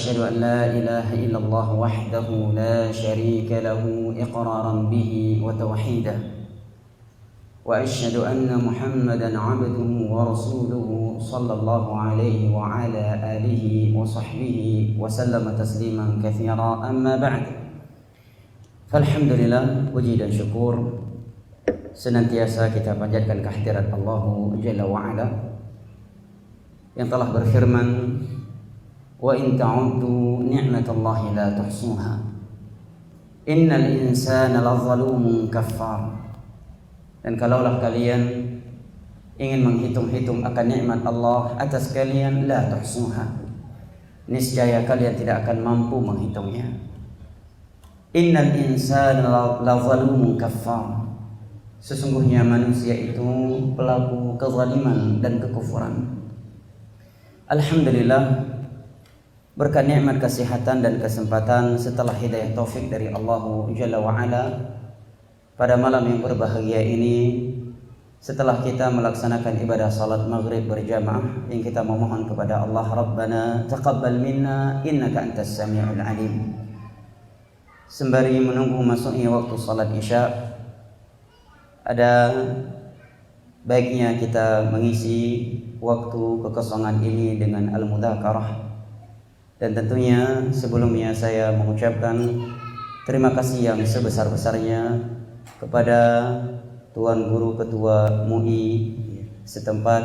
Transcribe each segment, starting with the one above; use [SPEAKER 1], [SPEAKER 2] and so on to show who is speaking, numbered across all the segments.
[SPEAKER 1] وأشهد أن لا إله إلا الله وحده لا شريك له إقرارا به وتوحيدا وأشهد أن محمدا عبده ورسوله صلى الله عليه وعلى آله وصحبه وسلم تسليما كثيرا أما بعد فالحمدلillah, puji dan syukur senantiasa kita panjatkan kehadirat Allah Jalla wa'ala yang telah berfirman, wa in ta'uddu ni'matallahi la tuhsuha innal insana lazalumun kaffar. Dan kalaulah kalian ingin menghitung-hitung akan nikmat Allah atas kalian, la tuhsuha, niscaya kalian tidak akan mampu menghitungnya. Innal insana lazalumun kaffar, sesungguhnya manusia itu pelaku kezaliman dan kekufuran. Alhamdulillah, berkat nikmat kesehatan dan kesempatan setelah hidayah taufik dari Allah Jalla wa'ala, pada malam yang berbahagia ini, setelah kita melaksanakan ibadah salat maghrib berjamaah, yang kita memohon kepada Allah, Rabbana taqabbal minna innaka antas sami'ul alim, sembari menunggu masuknya waktu salat isya, ada baiknya kita mengisi waktu kekosongan ini dengan al-mudzakarah. Dan tentunya sebelumnya saya mengucapkan terima kasih yang sebesar-besarnya kepada Tuan Guru Ketua MUI setempat,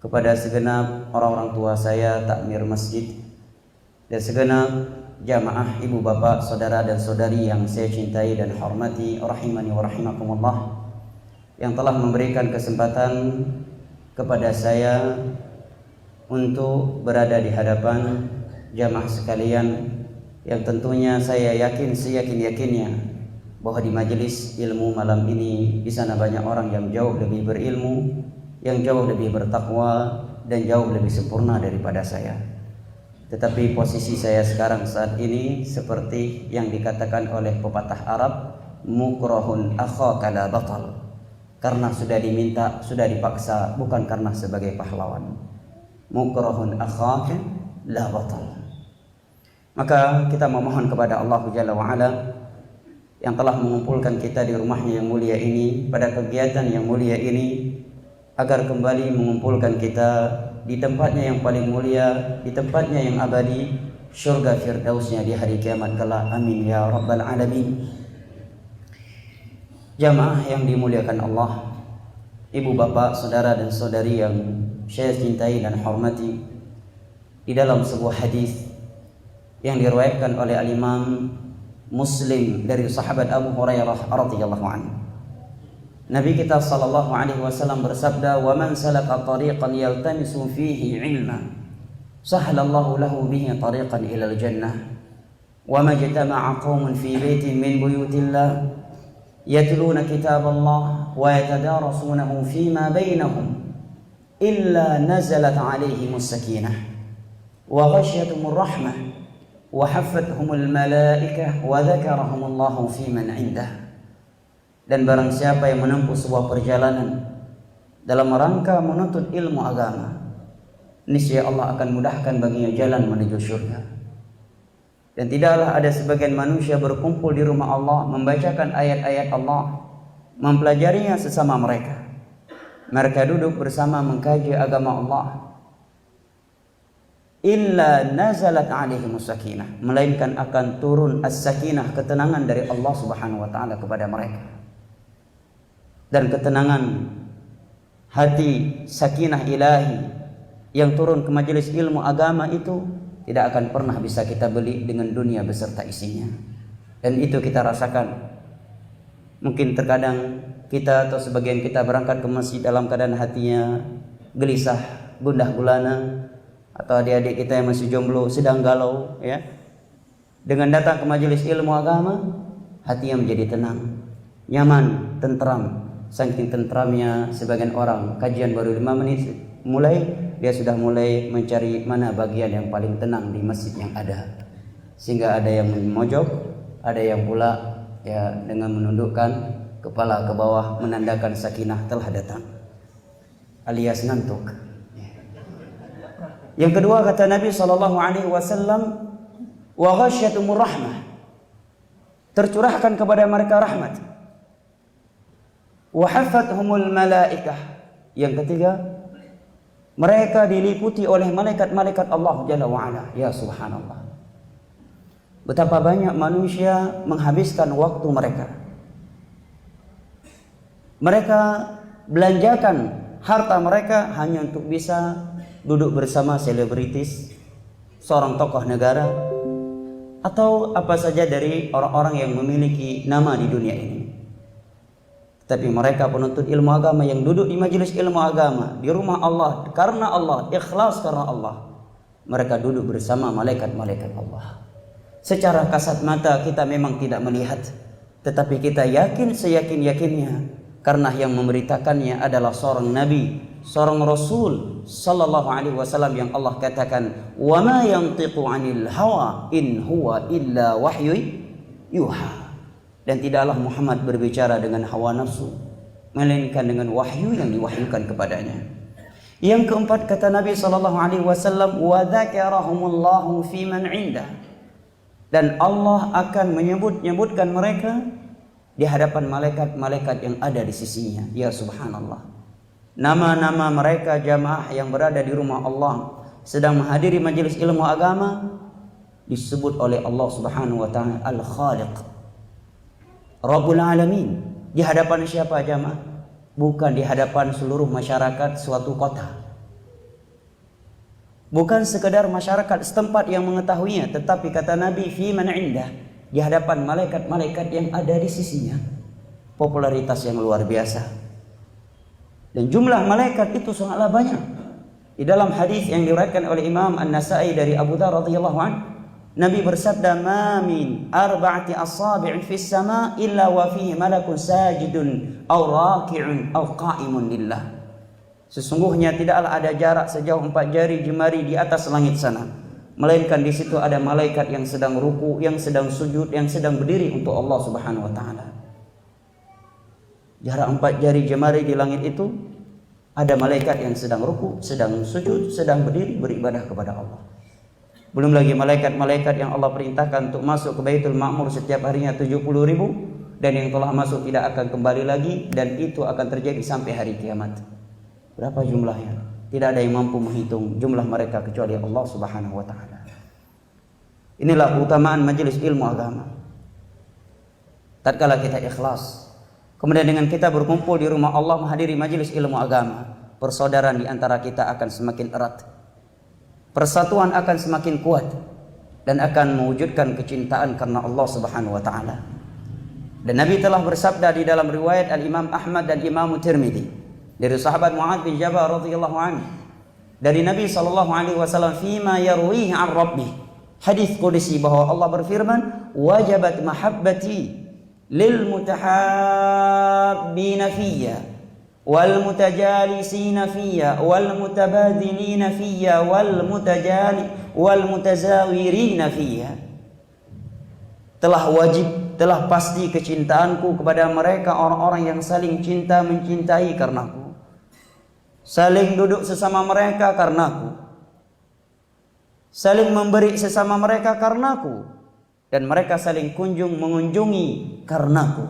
[SPEAKER 1] kepada segenap orang-orang tua saya, takmir masjid, dan segenap jamaah ibu bapak, saudara dan saudari yang saya cintai dan hormati, rahimani wa rahimakumullah, yang telah memberikan kesempatan kepada saya untuk berada di hadapan jamaah sekalian, yang tentunya saya yakin seyakin-yakinnya bahwa di majelis ilmu malam ini di sana banyak orang yang jauh lebih berilmu, yang jauh lebih bertakwa dan jauh lebih sempurna daripada saya. Tetapi posisi saya sekarang saat ini seperti yang dikatakan oleh pepatah Arab, mukrahun akhaka la batal, karena sudah diminta, sudah dipaksa, bukan karena sebagai pahlawan. Mukrahun akhaka la batal. Maka kita memohon kepada Allah Jalla wa'ala yang telah mengumpulkan kita di rumahnya yang mulia ini, pada kegiatan yang mulia ini, agar kembali mengumpulkan kita di tempatnya yang paling mulia, di tempatnya yang abadi, syurga firdausnya di hari kiamat kelak. Amin ya rabbal alamin. Jamaah yang dimuliakan Allah, ibu bapak, saudara dan saudari yang saya cintai dan hormati, di dalam sebuah hadis yang diriwayatkan oleh al-Imam Muslim dari sahabat Abu Hurairah radhiyallahu anhu, Nabi kita sallallahu alaihi wasallam bersabda, "Wa man salaka tariqan yaltamisu fihi 'ilma, sahhalallahu lahu bihi tariqan ila al-jannah. Wa ma jatama'a qaumun fi baitin min buyutillah yatluna kitaballah wa yatadarasunahu fima bainahum illa nazalat 'alaihimus sakinah wa ghashiyatuhumur rahmah wa haffathumul malaikah wa dzakarahumullahu fi man 'indah." Dan barang siapa yang menempuh sebuah perjalanan dalam rangka menuntut ilmu agama, niscaya Allah akan mudahkan baginya jalan menuju surga. Dan tidaklah ada sebagian manusia berkumpul di rumah Allah, membacakan ayat-ayat Allah, mempelajarinya sesama mereka. Mereka duduk bersama mengkaji agama Allah, illa nazalat alaihimus sakinah, melainkan akan turun as-sakinah, ketenangan dari Allah Subhanahu wa taala kepada mereka. Dan ketenangan hati, sakinah ilahi yang turun ke majelis ilmu agama itu tidak akan pernah bisa kita beli dengan dunia beserta isinya. Dan itu kita rasakan. Mungkin terkadang kita atau sebagian kita berangkat ke masjid dalam keadaan hatinya gelisah, gundah gulana, atau adik-adik kita yang masih jomblo sedang galau, ya. Dengan datang ke majelis ilmu agama, hatinya menjadi tenang, nyaman, tentram. Saking tentramnya sebagian orang, kajian baru 5 menit mulai, dia sudah mulai mencari mana bagian yang paling tenang di masjid yang ada. Sehingga ada yang memojok, ada yang pula ya dengan menundukkan kepala ke bawah, menandakan sakinah telah datang, alias ngantuk. Yang kedua kata Nabi SAW, wa ghasyatumur rahmah, tercurahkan kepada mereka rahmat. Wa haffathumul malaikah, yang ketiga mereka diliputi oleh malaikat-malaikat Allah Jalla wa'ala. Ya subhanallah, betapa banyak manusia menghabiskan waktu mereka. Mereka belanjakan harta mereka hanya untuk bisa duduk bersama selebritis, seorang tokoh negara, atau apa saja dari orang-orang yang memiliki nama di dunia ini. Tapi mereka penuntut ilmu agama yang duduk di majelis ilmu agama di rumah Allah, karena Allah, ikhlas karena Allah, mereka duduk bersama malaikat-malaikat Allah. Secara kasat mata kita memang tidak melihat, tetapi kita yakin seyakin-yakinnya, karena yang memberitakannya adalah seorang nabi, seorang rasul sallallahu alaihi wasallam yang Allah katakan, "Wa ma yantiqu 'anil hawa in huwa illa wahyu yuha." Dan tidaklah Muhammad berbicara dengan hawa nafsu, melainkan dengan wahyu yang diwahyukan kepadanya. Yang keempat kata Nabi sallallahu alaihi wasallam, "Wa dzakarahumullahu fi man 'indah." Dan Allah akan menyebut-nyebutkan mereka di hadapan malaikat-malaikat yang ada di sisinya. Ya subhanallah, nama-nama mereka jamaah yang berada di rumah Allah sedang menghadiri majelis ilmu agama disebut oleh Allah Subhanahu wa taala Al-Khaliq, Rabbul Alamin. Di hadapan siapa jamaah? Bukan di hadapan seluruh masyarakat suatu kota, bukan sekedar masyarakat setempat yang mengetahuinya, tetapi kata Nabi fi man indah, di hadapan malaikat-malaikat yang ada di sisinya. Popularitas yang luar biasa. Dan jumlah malaikat itu sangatlah banyak. Di dalam hadis yang diriwayatkan oleh Imam An-Nasa'i dari Abu Dzar radhiyallahu anhu, Nabi bersabda, "Ma min arba'ati asabi'in fis sama' illa wa fihi malakun sajidun aw raki'un aw qa'imun lillah." Sesungguhnya tidaklah ada jarak sejauh 4 jari jemari di atas langit sana, melainkan di situ ada malaikat yang sedang ruku, yang sedang sujud, yang sedang berdiri untuk Allah Subhanahu wa taala. Jarak 4 jari jemari di langit itu ada malaikat yang sedang ruku, sedang sujud, sedang berdiri beribadah kepada Allah. Belum lagi malaikat-malaikat yang Allah perintahkan untuk masuk ke Baitul Ma'mur setiap harinya 70.000, dan yang telah masuk tidak akan kembali lagi, dan itu akan terjadi sampai hari kiamat. Berapa jumlahnya? Tidak ada yang mampu menghitung jumlah mereka kecuali Allah Subhanahu wa taala. Inilah keutamaan majelis ilmu agama. Tatkala kita ikhlas, kemudian dengan kita berkumpul di rumah Allah menghadiri majelis ilmu agama, persaudaraan di antara kita akan semakin erat. Persatuan akan semakin kuat dan akan mewujudkan kecintaan karena Allah Subhanahu wa taala. Dan Nabi telah bersabda di dalam riwayat Al-Imam Ahmad dan Imam Tirmidzi dari sahabat Mu'adz bin Jabal radhiyallahu anhu, dari Nabi sallallahu alaihi wasallam, fima yarwihi an rabbih, hadis qudsi, bahwa Allah berfirman, "Wajabat mahabbati lil mutahabbina fiyya wal mutajalisina fiyya wal mutabadilina fiyya wal mutazawirina fiyya." Telah wajib, telah pasti kecintaanku kepada mereka orang-orang yang saling cinta mencintai karenaku, saling duduk sesama mereka karenaku, saling memberi sesama mereka karenaku, dan mereka saling mengunjungi karenaku.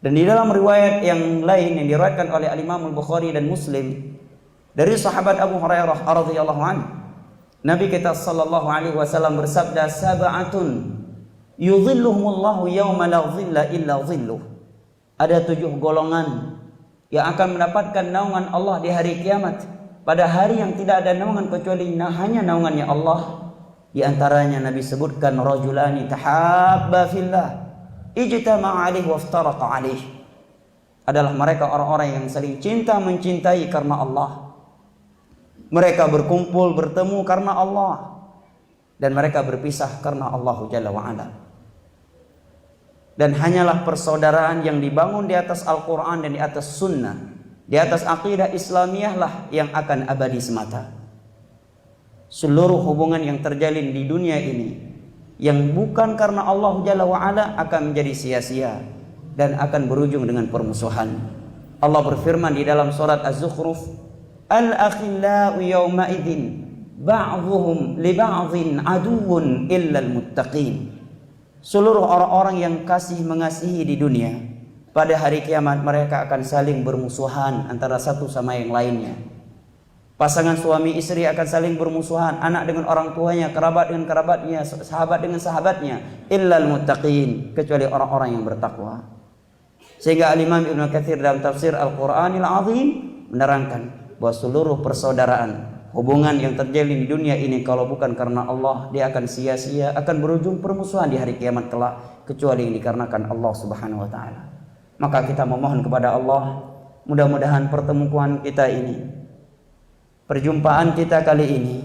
[SPEAKER 1] Dan di dalam riwayat yang lain yang diriwayatkan oleh Al-Imam Al-Bukhari dan Muslim dari sahabat Abu Hurairah radhiyallahu anhu, Nabi kita sallallahu alaihi wasallam bersabda, "Sab'atun yudhilluhumullahu yawma la dhilla illa dhilluh." Ada 7 golongan yang akan mendapatkan naungan Allah di hari kiamat, pada hari yang tidak ada naungan kecuali hanya naungannya Allah. Di antaranya Nabi sebutkan, rajulani tahabba fillah ijtama'a alaihi waftaraqa alaihi. Adalah mereka orang-orang yang saling cinta mencintai karena Allah. Mereka berkumpul bertemu karena Allah, dan mereka berpisah karena Allah Jalla wa'ala. Dan hanyalah persaudaraan yang dibangun di atas Al-Quran dan di atas Sunnah, di atas akidah Islamiyah lah yang akan abadi semata. Seluruh hubungan yang terjalin di dunia ini yang bukan karena Allah Jalla wa'ala akan menjadi sia-sia dan akan berujung dengan permusuhan. Allah berfirman di dalam surat Az-Zukhruf al-akhillau yawma idzin ba'dhuhum li ba'dhin aduwwun illal muttaqin. Seluruh orang-orang yang kasih mengasihi di dunia, pada hari kiamat mereka akan saling bermusuhan antara satu sama yang lainnya. Pasangan suami istri akan saling bermusuhan, anak dengan orang tuanya, kerabat dengan kerabatnya, sahabat dengan sahabatnya, illal muttaqin, kecuali orang-orang yang bertakwa. Sehingga Al-Imam Ibnu Katsir dalam tafsir Al-Qur'anil Azim menerangkan bahwa seluruh persaudaraan, hubungan yang terjalin di dunia ini kalau bukan karena Allah, dia akan sia-sia, akan berujung permusuhan di hari kiamat kelak, kecuali yang dikarenakan Allah Subhanahu wa taala. Maka kita memohon kepada Allah, mudah-mudahan pertemuan kita ini, perjumpaan kita kali ini,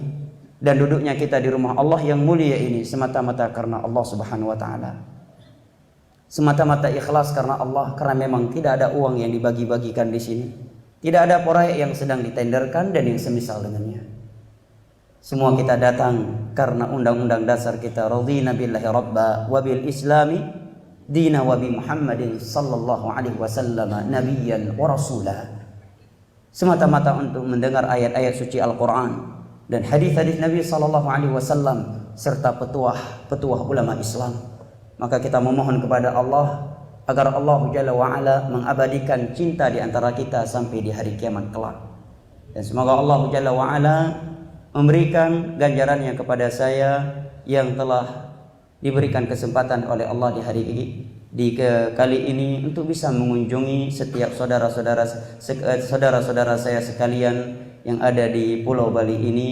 [SPEAKER 1] dan duduknya kita di rumah Allah yang mulia ini semata-mata karena Allah Subhanahu wa taala. Semata-mata ikhlas karena Allah, karena memang tidak ada uang yang dibagi-bagikan di sini. Tidak ada proyek yang sedang ditenderkan dan yang semisal dengannya. Semua kita datang karena undang-undang dasar kita, radhina billahi rabba wa bil islami dina wa bi Muhammadin sallallahu alaihi wasallam nabiyyan wa rasula. Semata-mata untuk mendengar ayat-ayat suci Al-Qur'an dan hadis-hadis Nabi sallallahu alaihi wasallam serta petuah ulama Islam. Maka kita memohon kepada Allah agar Allah Jalla wa'ala mengabadikan cinta di antara kita sampai di hari kiamat kelak. Dan semoga Allah Jalla wa'ala memberikan ganjarannya kepada saya yang telah diberikan kesempatan oleh Allah di hari ini, kali ini untuk bisa mengunjungi setiap saudara-saudara saya sekalian yang ada di Pulau Bali ini,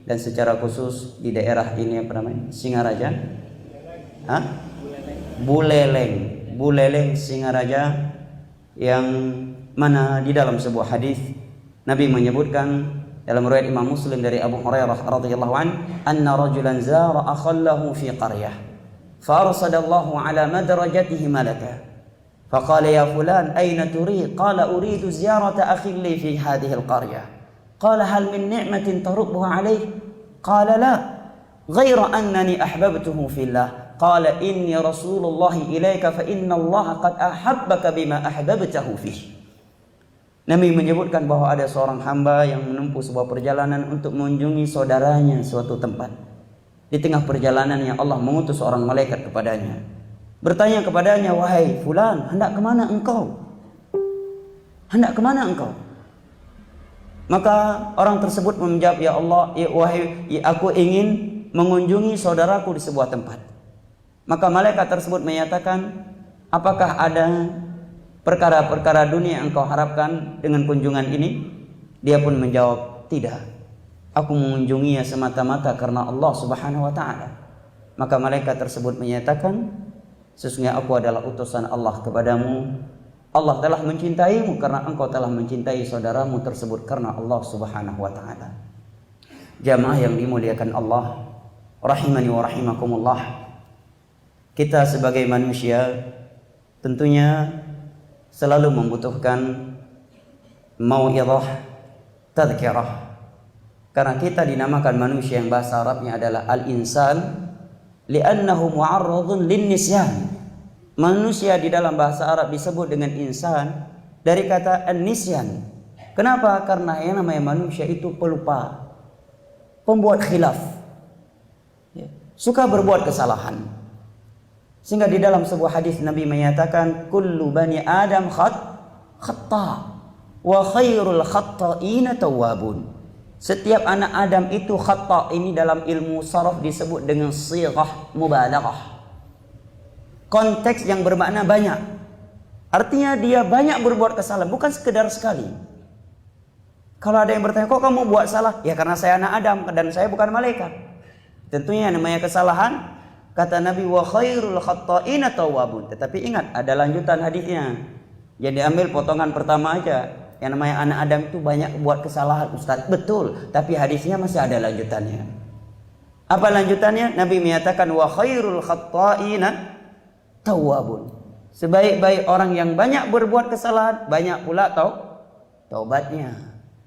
[SPEAKER 1] dan secara khusus di daerah ini apa namanya? Singaraja? Buleleng Singaraja, yang mana di dalam sebuah hadis Nabi menyebutkan dalam riwayat Imam Muslim dari Abu Hurairah radhiyallahu an, anna rajulan zara akhallahu fi qaryah fa arsadallahu ala madrajatihi malaka faqala ya fulan ayna turid qala uridu ziyarata akhi li fi hadhihi alqaryah qala hal min ni'matin tarubbuha alayhi qala la ghayra annani ahbabtuhu fillah qala inni rasulullah ilaika fa inna Allah qad ahabbaka bima ahbabtahu fih. Nabi menyebutkan bahwa ada seorang hamba yang menempuh sebuah perjalanan untuk mengunjungi saudaranya suatu tempat. Di tengah perjalanannya Allah mengutus seorang malaikat kepadanya, bertanya kepadanya, wahai fulan, hendak kemana engkau? Hendak kemana engkau? Maka orang tersebut menjawab, ya Allah, aku ingin mengunjungi saudaraku di sebuah tempat. Maka malaikat tersebut menyatakan, apakah ada perkara-perkara dunia yang engkau harapkan dengan kunjungan ini? Dia pun menjawab, tidak. Aku mengunjunginya semata-mata karena Allah Subhanahu wa taala. Maka malaikat tersebut menyatakan, sesungguhnya aku adalah utusan Allah kepadamu. Allah telah mencintaimu karena engkau telah mencintai saudaramu tersebut karena Allah Subhanahu wa taala. Jamaah yang dimuliakan Allah, rahimani wa rahimakumullah. Kita sebagai manusia tentunya selalu membutuhkan mau'izah, tadhkirah. Karena kita dinamakan manusia yang bahasa Arabnya adalah al-insan li'annahu mu'arradun lin-nisyan. Manusia di dalam bahasa Arab disebut dengan insan dari kata an-nisyan. Kenapa? Karena yang namanya manusia itu pelupa, pembuat khilaf, suka berbuat kesalahan. Sehingga di dalam sebuah hadis Nabi menyatakan, kullu bani Adam khata wa khairul khata'ina tawwabun. Setiap anak Adam itu khata. Ini dalam ilmu saraf disebut dengan sighah mubalaghah. Konteks yang bermakna banyak. Artinya dia banyak berbuat kesalahan, bukan sekedar sekali. Kalau ada yang bertanya, kok kamu buat salah? Ya karena saya anak Adam dan saya bukan malaikat. Tentunya namanya kesalahan. Kata Nabi, wa khairul khatta'ina tawwabun. Tetapi ingat, ada lanjutan hadisnya. Jadi ambil potongan pertama aja. Yang namanya anak Adam itu banyak buat kesalahan, Ustaz. Betul, tapi hadisnya masih ada lanjutannya. Apa lanjutannya? Nabi menyatakan, wa khairul khatta'ina tawwabun. Sebaik-baik orang yang banyak berbuat kesalahan, banyak pula taubatnya.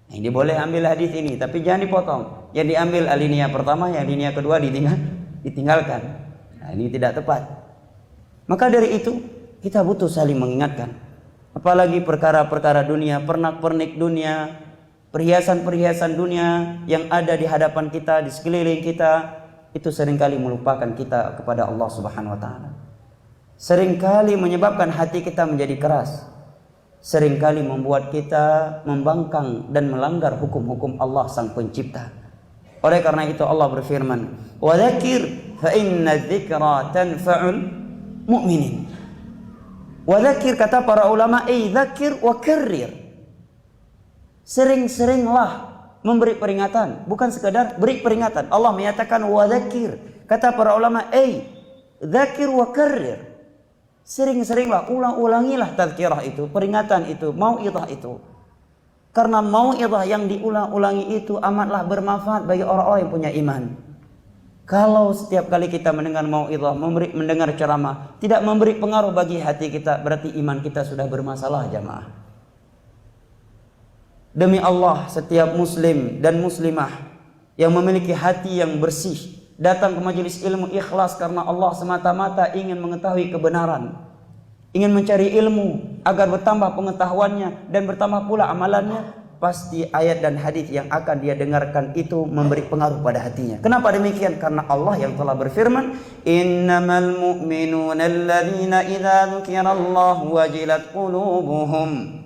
[SPEAKER 1] Nah, ini boleh ambil hadis ini, tapi jangan dipotong. Yang diambil alinea pertama, yang alinea kedua ditinggalkan. Nah, ini tidak tepat. Maka dari itu kita butuh saling mengingatkan. Apalagi perkara-perkara dunia, pernak-pernik dunia, perhiasan-perhiasan dunia yang ada di hadapan kita, di sekeliling kita, itu seringkali melupakan kita kepada Allah Subhanahu wa taala. Seringkali menyebabkan hati kita menjadi keras. Seringkali membuat kita membangkang dan melanggar hukum-hukum Allah Sang Pencipta. Oleh karena itu Allah berfirman, "Wa dzakir fa inna dzikra tanfa'ul mu'minin." Wa dzakir kata para ulama, dzakir wa karrir. Sering-seringlah memberi peringatan, bukan sekadar beri peringatan. Allah menyatakan wa dzakir. Kata para ulama, dzakir wa karrir. Sering-seringlah, ulang-ulangilah tazkirah itu, peringatan itu, mau'izah itu. Karena mau'izah yang diulang-ulangi itu amatlah bermanfaat bagi orang-orang yang punya iman. Kalau setiap kali kita mendengar mau'izah, mendengar ceramah, tidak memberi pengaruh bagi hati kita, berarti iman kita sudah bermasalah, jamaah. Demi Allah, setiap muslim dan muslimah yang memiliki hati yang bersih, datang ke majelis ilmu ikhlas karena Allah semata-mata ingin mengetahui kebenaran, ingin mencari ilmu agar bertambah pengetahuannya dan bertambah pula amalannya, pasti ayat dan hadis yang akan dia dengarkan itu memberi pengaruh pada hatinya. Kenapa demikian? Karena Allah yang telah berfirman, "Innamal mu'minuna alladzina idza dzukirallahu wajilat qulubuhum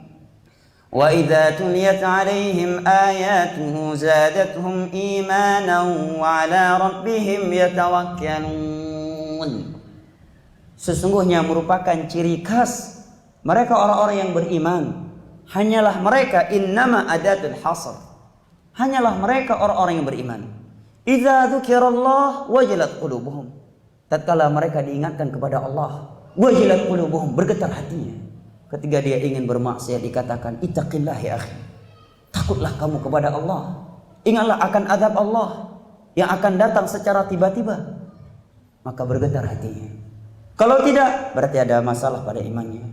[SPEAKER 1] wa idza tuliyat 'alaihim ayatuhu zadatuhum imanan wa 'ala rabbihim yatawakkalun." Sesungguhnya merupakan ciri khas mereka orang-orang yang beriman. Hanyalah mereka, innama adatul hasr, hanyalah mereka orang-orang yang beriman. Idza dzukirallah wajilat qulubuhum. Tatkala mereka diingatkan kepada Allah, wajilat qulubuhum, bergetar hatinya. Ketika dia ingin bermaksiat dikatakan, ittaqillah ya akhi, takutlah kamu kepada Allah. Ingatlah akan azab Allah yang akan datang secara tiba-tiba. Maka bergetar hatinya. Kalau tidak, berarti ada masalah pada imannya.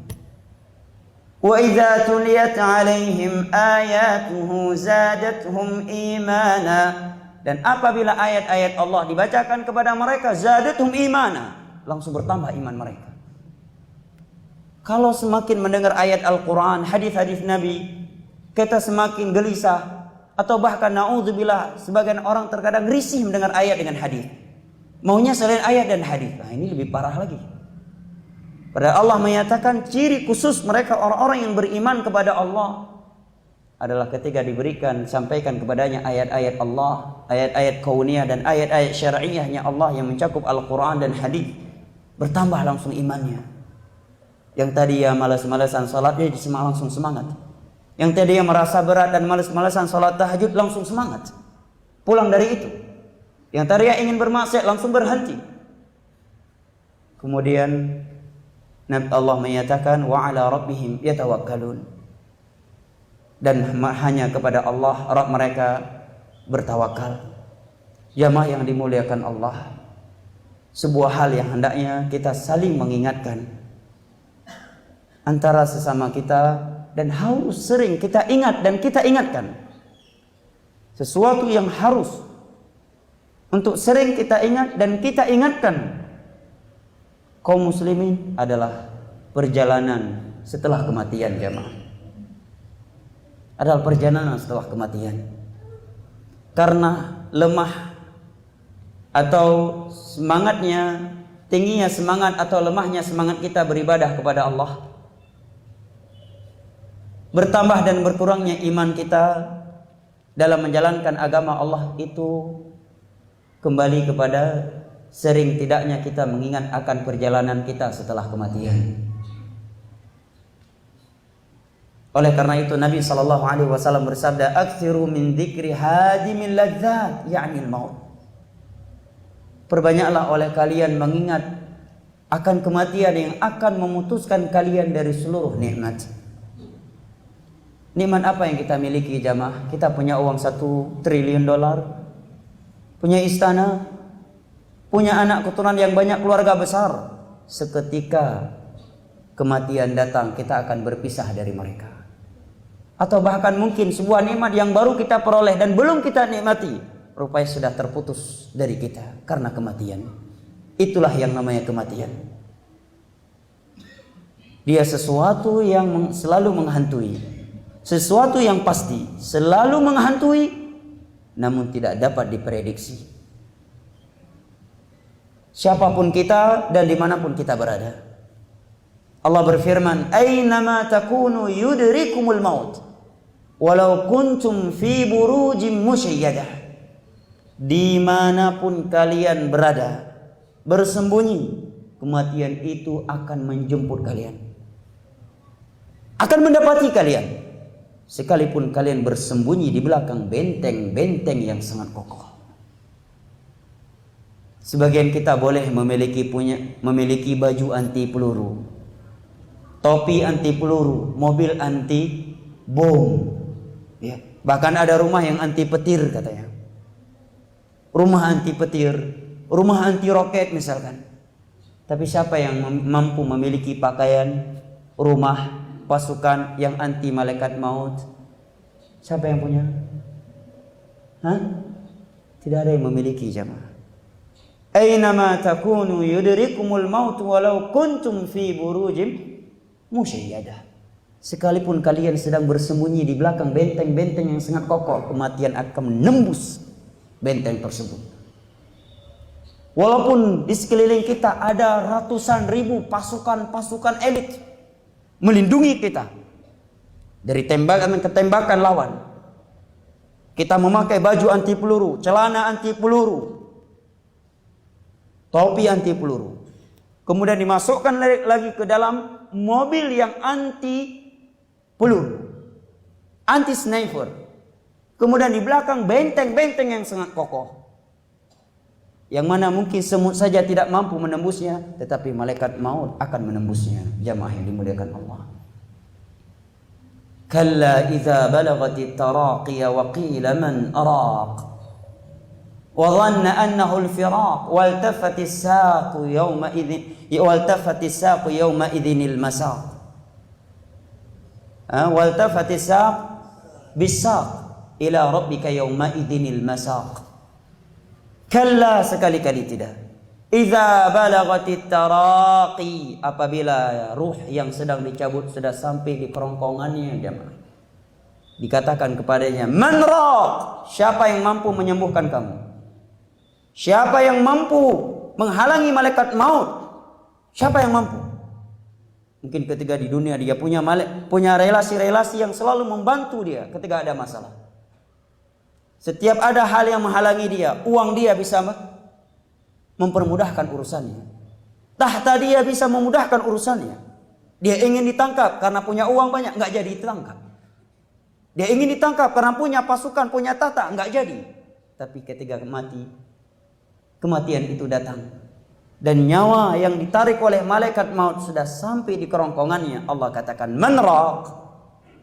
[SPEAKER 1] Wa idza tuliyat 'alaihim ayatuhu zadatuhum imana. Dan apabila ayat-ayat Allah dibacakan kepada mereka, zadatuhum imana, langsung bertambah iman mereka. Kalau semakin mendengar ayat Al-Quran, hadis-hadis Nabi, kita semakin gelisah. Atau bahkan na'udzubillah, sebagian orang terkadang risih mendengar ayat dengan hadis. Maunya selain ayat dan hadis. Nah, ini lebih parah lagi. Padahal Allah menyatakan ciri khusus mereka orang-orang yang beriman kepada Allah adalah ketika diberikan, sampaikan kepadanya ayat-ayat Allah, ayat-ayat kauniyah dan ayat-ayat syar'iyahnya Allah yang mencakup Al-Quran dan hadis, bertambah langsung imannya. Yang tadi ya malas-malasan salat, dia langsung semangat. Yang tadi yang merasa berat dan malas-malasan salat tahajud, langsung semangat. Pulang dari itu. Yang tadi yang ingin bermaksiat, langsung berhenti. Kemudian Allah menyatakan wa 'ala rabbihim yatawakkalun. Dan hanya kepada Allah Rabb mereka bertawakal. Jamaah yang dimuliakan Allah, sebuah hal yang hendaknya kita saling mengingatkan antara sesama kita, dan harus sering kita ingat dan kita ingatkan. Sesuatu yang harus untuk sering kita ingat dan kita ingatkan kaum muslimin adalah perjalanan setelah kematian, jamaah. Adalah perjalanan setelah kematian. Karena lemah atau semangatnya, tingginya semangat atau lemahnya semangat kita beribadah kepada Allah, bertambah dan berkurangnya iman kita dalam menjalankan agama Allah itu kembali kepada sering tidaknya kita mengingat akan perjalanan kita setelah kematian. Oleh karena itu Nabi SAW bersabda, "Aktsiru min dzikri hadimil ladzat, ya'ni al-maut." Perbanyaklah oleh kalian mengingat akan kematian yang akan memutuskan kalian dari seluruh nikmat. Nikmat apa yang kita miliki, jamaah? Kita punya uang 1 triliun dolar, punya istana, punya anak keturunan yang banyak, keluarga besar. Seketika kematian datang, kita akan berpisah dari mereka. Atau bahkan mungkin sebuah nikmat yang baru kita peroleh dan belum kita nikmati, rupanya sudah terputus dari kita karena kematian. Itulah yang namanya kematian. Dia sesuatu yang selalu menghantui, sesuatu yang pasti, selalu menghantui, namun tidak dapat diprediksi. Siapapun kita dan dimanapun kita berada. Allah berfirman, "Aynama takunu yudrikumul maut, walau kuntum fi burujim musyayyadah." Dimanapun kalian berada, bersembunyi, kematian itu akan menjemput kalian, akan mendapati kalian, sekalipun kalian bersembunyi di belakang benteng-benteng yang sangat kokoh. Sebagian kita boleh memiliki baju anti peluru, topi anti peluru, mobil anti bom, ya. Bahkan ada rumah yang anti petir katanya. Rumah anti petir, rumah anti roket misalkan. Tapi siapa yang mampu memiliki pakaian, rumah, pasukan yang anti malaikat maut? Siapa yang punya? Hah? Tidak ada yang memiliki, jamaah. Aynama takunu yudrikumul maut walau kuntum fi burujim musyayyadah. Sekalipun kalian sedang bersembunyi di belakang benteng-benteng yang sangat kokoh, kematian akan menembus benteng tersebut. Walaupun di sekeliling kita ada ratusan ribu pasukan elit melindungi kita dari tembakan ke tembakan lawan. Kita memakai baju anti peluru, celana anti peluru, topi anti peluru. Kemudian dimasukkan lagi ke dalam mobil yang anti peluru, anti sniper. Kemudian di belakang benteng-benteng yang sangat kokoh, yang mana mungkin semut saja tidak mampu menembusnya, tetapi malaikat maut akan menembusnya. Jamaah yang dimuliakan Allah. Kalla idza balagati taraqiya wa qila man araq wa dhanna annahu al-firaq waltafati as-saqu yawma idhin al-masaq. Waltafati as-saq bis-saq ila rabbika yawma idhinil masaq. Kalla, sekali-kali tidak. Idza balagatit taraqi, apabila ruh yang sedang dicabut sudah sampai di kerongkongannya, jemaah, dikatakan kepadanya, man raq, siapa yang mampu menyembuhkan kamu? Siapa yang mampu menghalangi malaikat maut? Siapa yang mampu? Mungkin ketika di dunia dia punya relasi-relasi yang selalu membantu dia ketika ada masalah. Setiap ada hal yang menghalangi dia, uang dia bisa mempermudahkan urusannya. Tahta dia bisa memudahkan urusannya. Dia ingin ditangkap karena punya uang banyak, nggak jadi ditangkap. Dia ingin ditangkap karena punya pasukan, punya tahta, nggak jadi. Tapi ketika kematian itu datang, dan nyawa yang ditarik oleh malaikat maut sudah sampai di kerongkongannya, Allah katakan, man raq.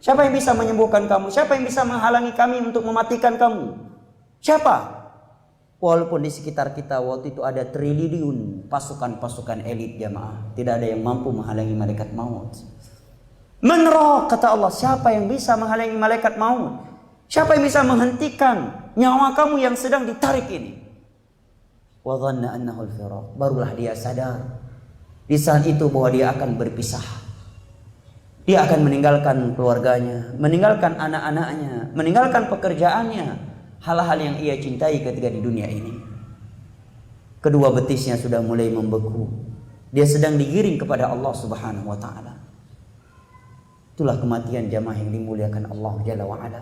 [SPEAKER 1] Siapa yang bisa menyembuhkan kamu? Siapa yang bisa menghalangi kami untuk mematikan kamu? Siapa? Walaupun di sekitar kita waktu itu ada triliun pasukan-pasukan elit, jamaah, tidak ada yang mampu menghalangi malaikat maut. Man raq, kata Allah, siapa yang bisa menghalangi malaikat maut? Siapa yang bisa menghentikan nyawa kamu yang sedang ditarik ini? Wa dhanna annahu al-firaq. Barulah dia sadar di saat itu bahwa dia akan berpisah. Dia akan meninggalkan keluarganya, meninggalkan anak-anaknya, meninggalkan pekerjaannya, hal-hal yang ia cintai ketika di dunia ini. Kedua betisnya sudah mulai membeku. Dia sedang digiring kepada Allah Subhanahu wa taala. Itulah kematian, jamaah yang dimuliakan Allah Jalla wa Ala.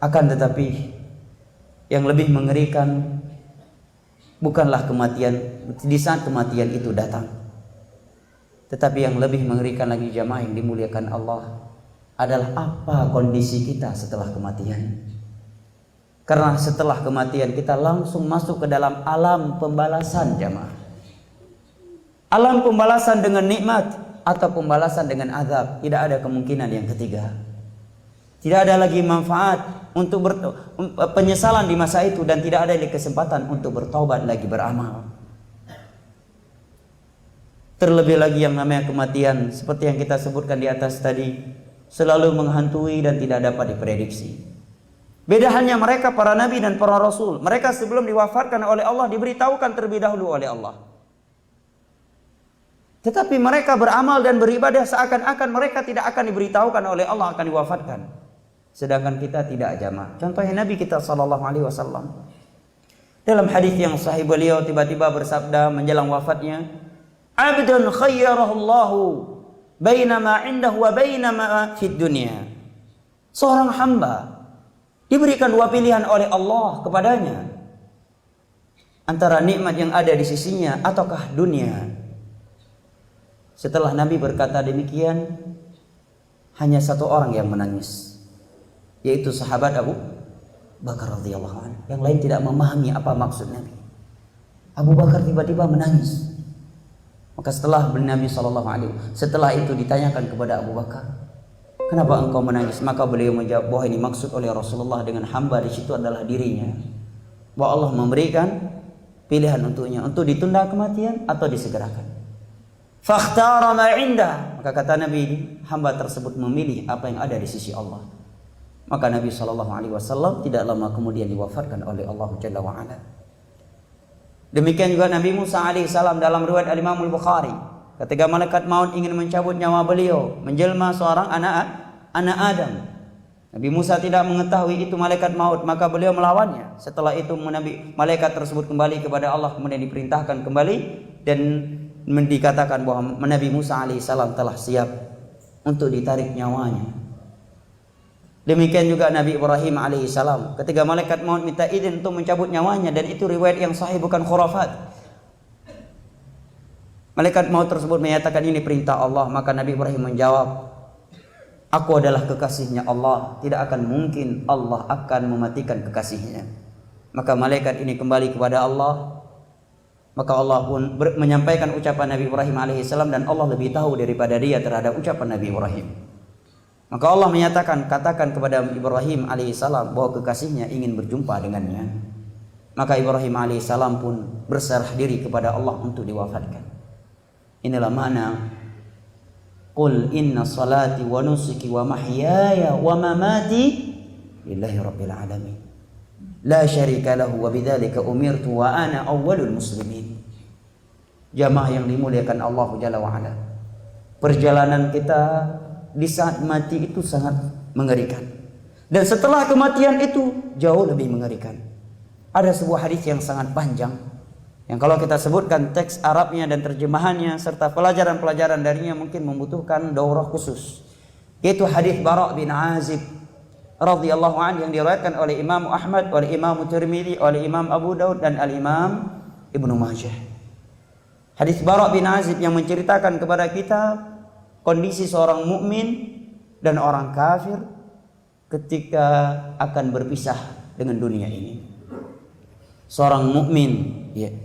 [SPEAKER 1] Akan tetapi yang lebih mengerikan bukanlah kematian di saat kematian itu datang, tetapi yang lebih mengerikan lagi, jamaah yang dimuliakan Allah, adalah apa kondisi kita setelah kematian. Karena setelah kematian kita langsung masuk ke dalam alam pembalasan, jamaah. Alam pembalasan dengan nikmat atau pembalasan dengan azab. Tidak ada kemungkinan yang ketiga. Tidak ada lagi manfaat untuk penyesalan di masa itu, dan tidak ada lagi kesempatan untuk bertaubat lagi, beramal. Terlebih lagi yang namanya kematian, seperti yang kita sebutkan di atas tadi, selalu menghantui dan tidak dapat diprediksi. Beda halnya mereka, para nabi dan para rasul. Mereka sebelum diwafatkan oleh Allah diberitahukan terlebih dahulu oleh Allah. Tetapi mereka beramal dan beribadah seakan-akan mereka tidak akan diberitahukan oleh Allah akan diwafatkan. Sedangkan kita tidak jamaah. Contohnya Nabi kita sallallahu alaihi wasallam. Dalam hadis yang sahih beliau tiba-tiba bersabda menjelang wafatnya, "Abdun khayyarahullahu baina ma 'indahu wa baina ma fid dunya." Seorang hamba diberikan dua pilihan oleh Allah kepadanya, antara nikmat yang ada di sisinya ataukah dunia. Setelah Nabi berkata demikian, hanya satu orang yang menangis, yaitu sahabat Abu Bakar radhiyallahu anhu. Yang lain tidak memahami apa maksud Nabi. Abu Bakar tiba-tiba menangis. Maka setelah Nabi setelah itu ditanyakan kepada Abu Bakar, "Kenapa engkau menangis?" Maka beliau menjawab bahwa ini maksud oleh Rasulullah dengan hamba di situ adalah dirinya. Bahwa Allah memberikan pilihan untuknya untuk ditunda kematian atau disegerakan. Fakhtara ma 'indah. Maka kata Nabi, hamba tersebut memilih apa yang ada di sisi Allah. Maka Nabi SAW tidak lama kemudian diwafatkan oleh Allah Jalla wa Ala. Demikian juga Nabi Musa alaihissalam dalam riwayat Al-Imam Al-Bukhari, ketika malaikat maut ingin mencabut nyawa beliau, menjelma seorang anak Adam. Nabi Musa tidak mengetahui itu malaikat maut, maka beliau melawannya. Setelah itu malaikat tersebut kembali kepada Allah, kemudian diperintahkan kembali dan dikatakan bahwa Nabi Musa alaihissalam telah siap untuk ditarik nyawanya. Demikian juga Nabi Ibrahim alaihissalam, ketika malaikat maut minta izin untuk mencabut nyawanya, dan itu riwayat yang sahih bukan khurafat. Malaikat maut tersebut menyatakan ini perintah Allah, maka Nabi Ibrahim menjawab, "Aku adalah kekasihnya Allah, tidak akan mungkin Allah akan mematikan kekasihnya." Maka malaikat ini kembali kepada Allah. Maka Allah pun menyampaikan ucapan Nabi Ibrahim alaihissalam, dan Allah lebih tahu daripada dia terhadap ucapan Nabi Ibrahim. Maka Allah menyatakan, katakan kepada Ibrahim alaihissalam bahwa kekasihnya ingin berjumpa dengannya. Maka Ibrahim alaihissalam pun berserah diri kepada Allah untuk diwafatkan. Inilah makna Qul inna salati wa nusuki wa mahyaya wa mamati lillahi rabbil alamin. La syarika lahu wa bidzalika umirtu wa ana awwalul muslimin. Jamaah yang dimuliakan Allah Jalla wa Ala. Perjalanan kita di saat mati itu sangat mengerikan. Dan setelah kematian itu jauh lebih mengerikan. Ada sebuah hadis yang sangat panjang, yang kalau kita sebutkan teks Arabnya dan terjemahannya serta pelajaran-pelajaran darinya mungkin membutuhkan daurah khusus. Yaitu hadis Bara' bin Azib radhiyallahu anhu yang diriwayatkan oleh Imam Ahmad, oleh Imam Tirmidzi, oleh Imam Abu Daud dan Al-Imam Ibnu Majah. Hadis Bara' bin Azib yang menceritakan kepada kita kondisi seorang mukmin dan orang kafir ketika akan berpisah dengan dunia ini. Seorang mukmin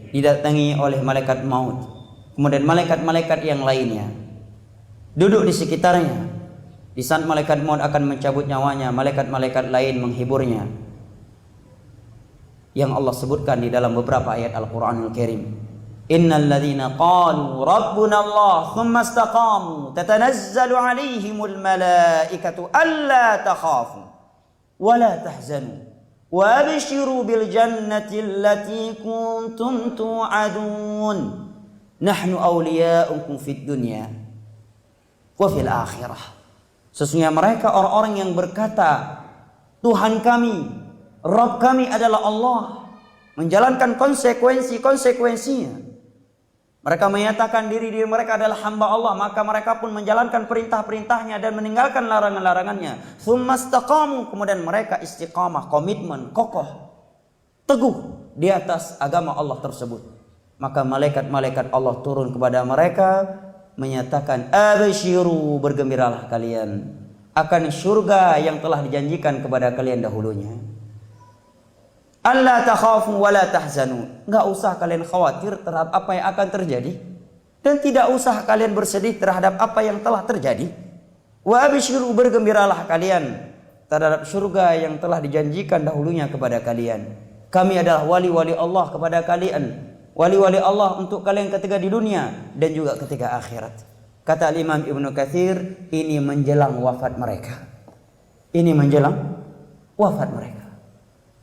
[SPEAKER 1] didatangi oleh malaikat maut, kemudian malaikat-malaikat yang lainnya duduk di sekitarnya. Di saat malaikat maut akan mencabut nyawanya, malaikat-malaikat lain menghiburnya, yang Allah sebutkan di dalam beberapa ayat Al-Quranul Karim. Innal ladzina qalu rabbuna Allah thumma istaqamu tatanazzalu alaihimul malaikatu alla takhafu wa la tahzanu wa abshiru bil jannati allati kuntum tu'adun nahnu awliya'ukum fid dunya wa fil akhirah. Sesungguhnya mereka orang-orang yang berkata, Tuhan kami, Rabb kami adalah Allah, menjalankan konsekuensinya. Mereka menyatakan diri mereka adalah hamba Allah, maka mereka pun menjalankan perintah-perintahnya dan meninggalkan larangan-larangannya. Tsumma istaqamu, kemudian mereka istiqamah, komitmen, kokoh, teguh di atas agama Allah tersebut. Maka malaikat-malaikat Allah turun kepada mereka menyatakan, abshiru, bergembiralah kalian akan surga yang telah dijanjikan kepada kalian dahulunya. Alla takhafu wa la tahzanu, enggak usah kalian khawatir terhadap apa yang akan terjadi, dan tidak usah kalian bersedih terhadap apa yang telah terjadi. Wa abshiru, bergembiralah kalian terhadap surga yang telah dijanjikan dahulunya kepada kalian. Kami adalah wali-wali Allah kepada kalian, wali-wali Allah untuk kalian ketika di dunia dan juga ketika akhirat. Kata Imam Ibnu Katsir, ini menjelang wafat mereka. Ini menjelang wafat mereka.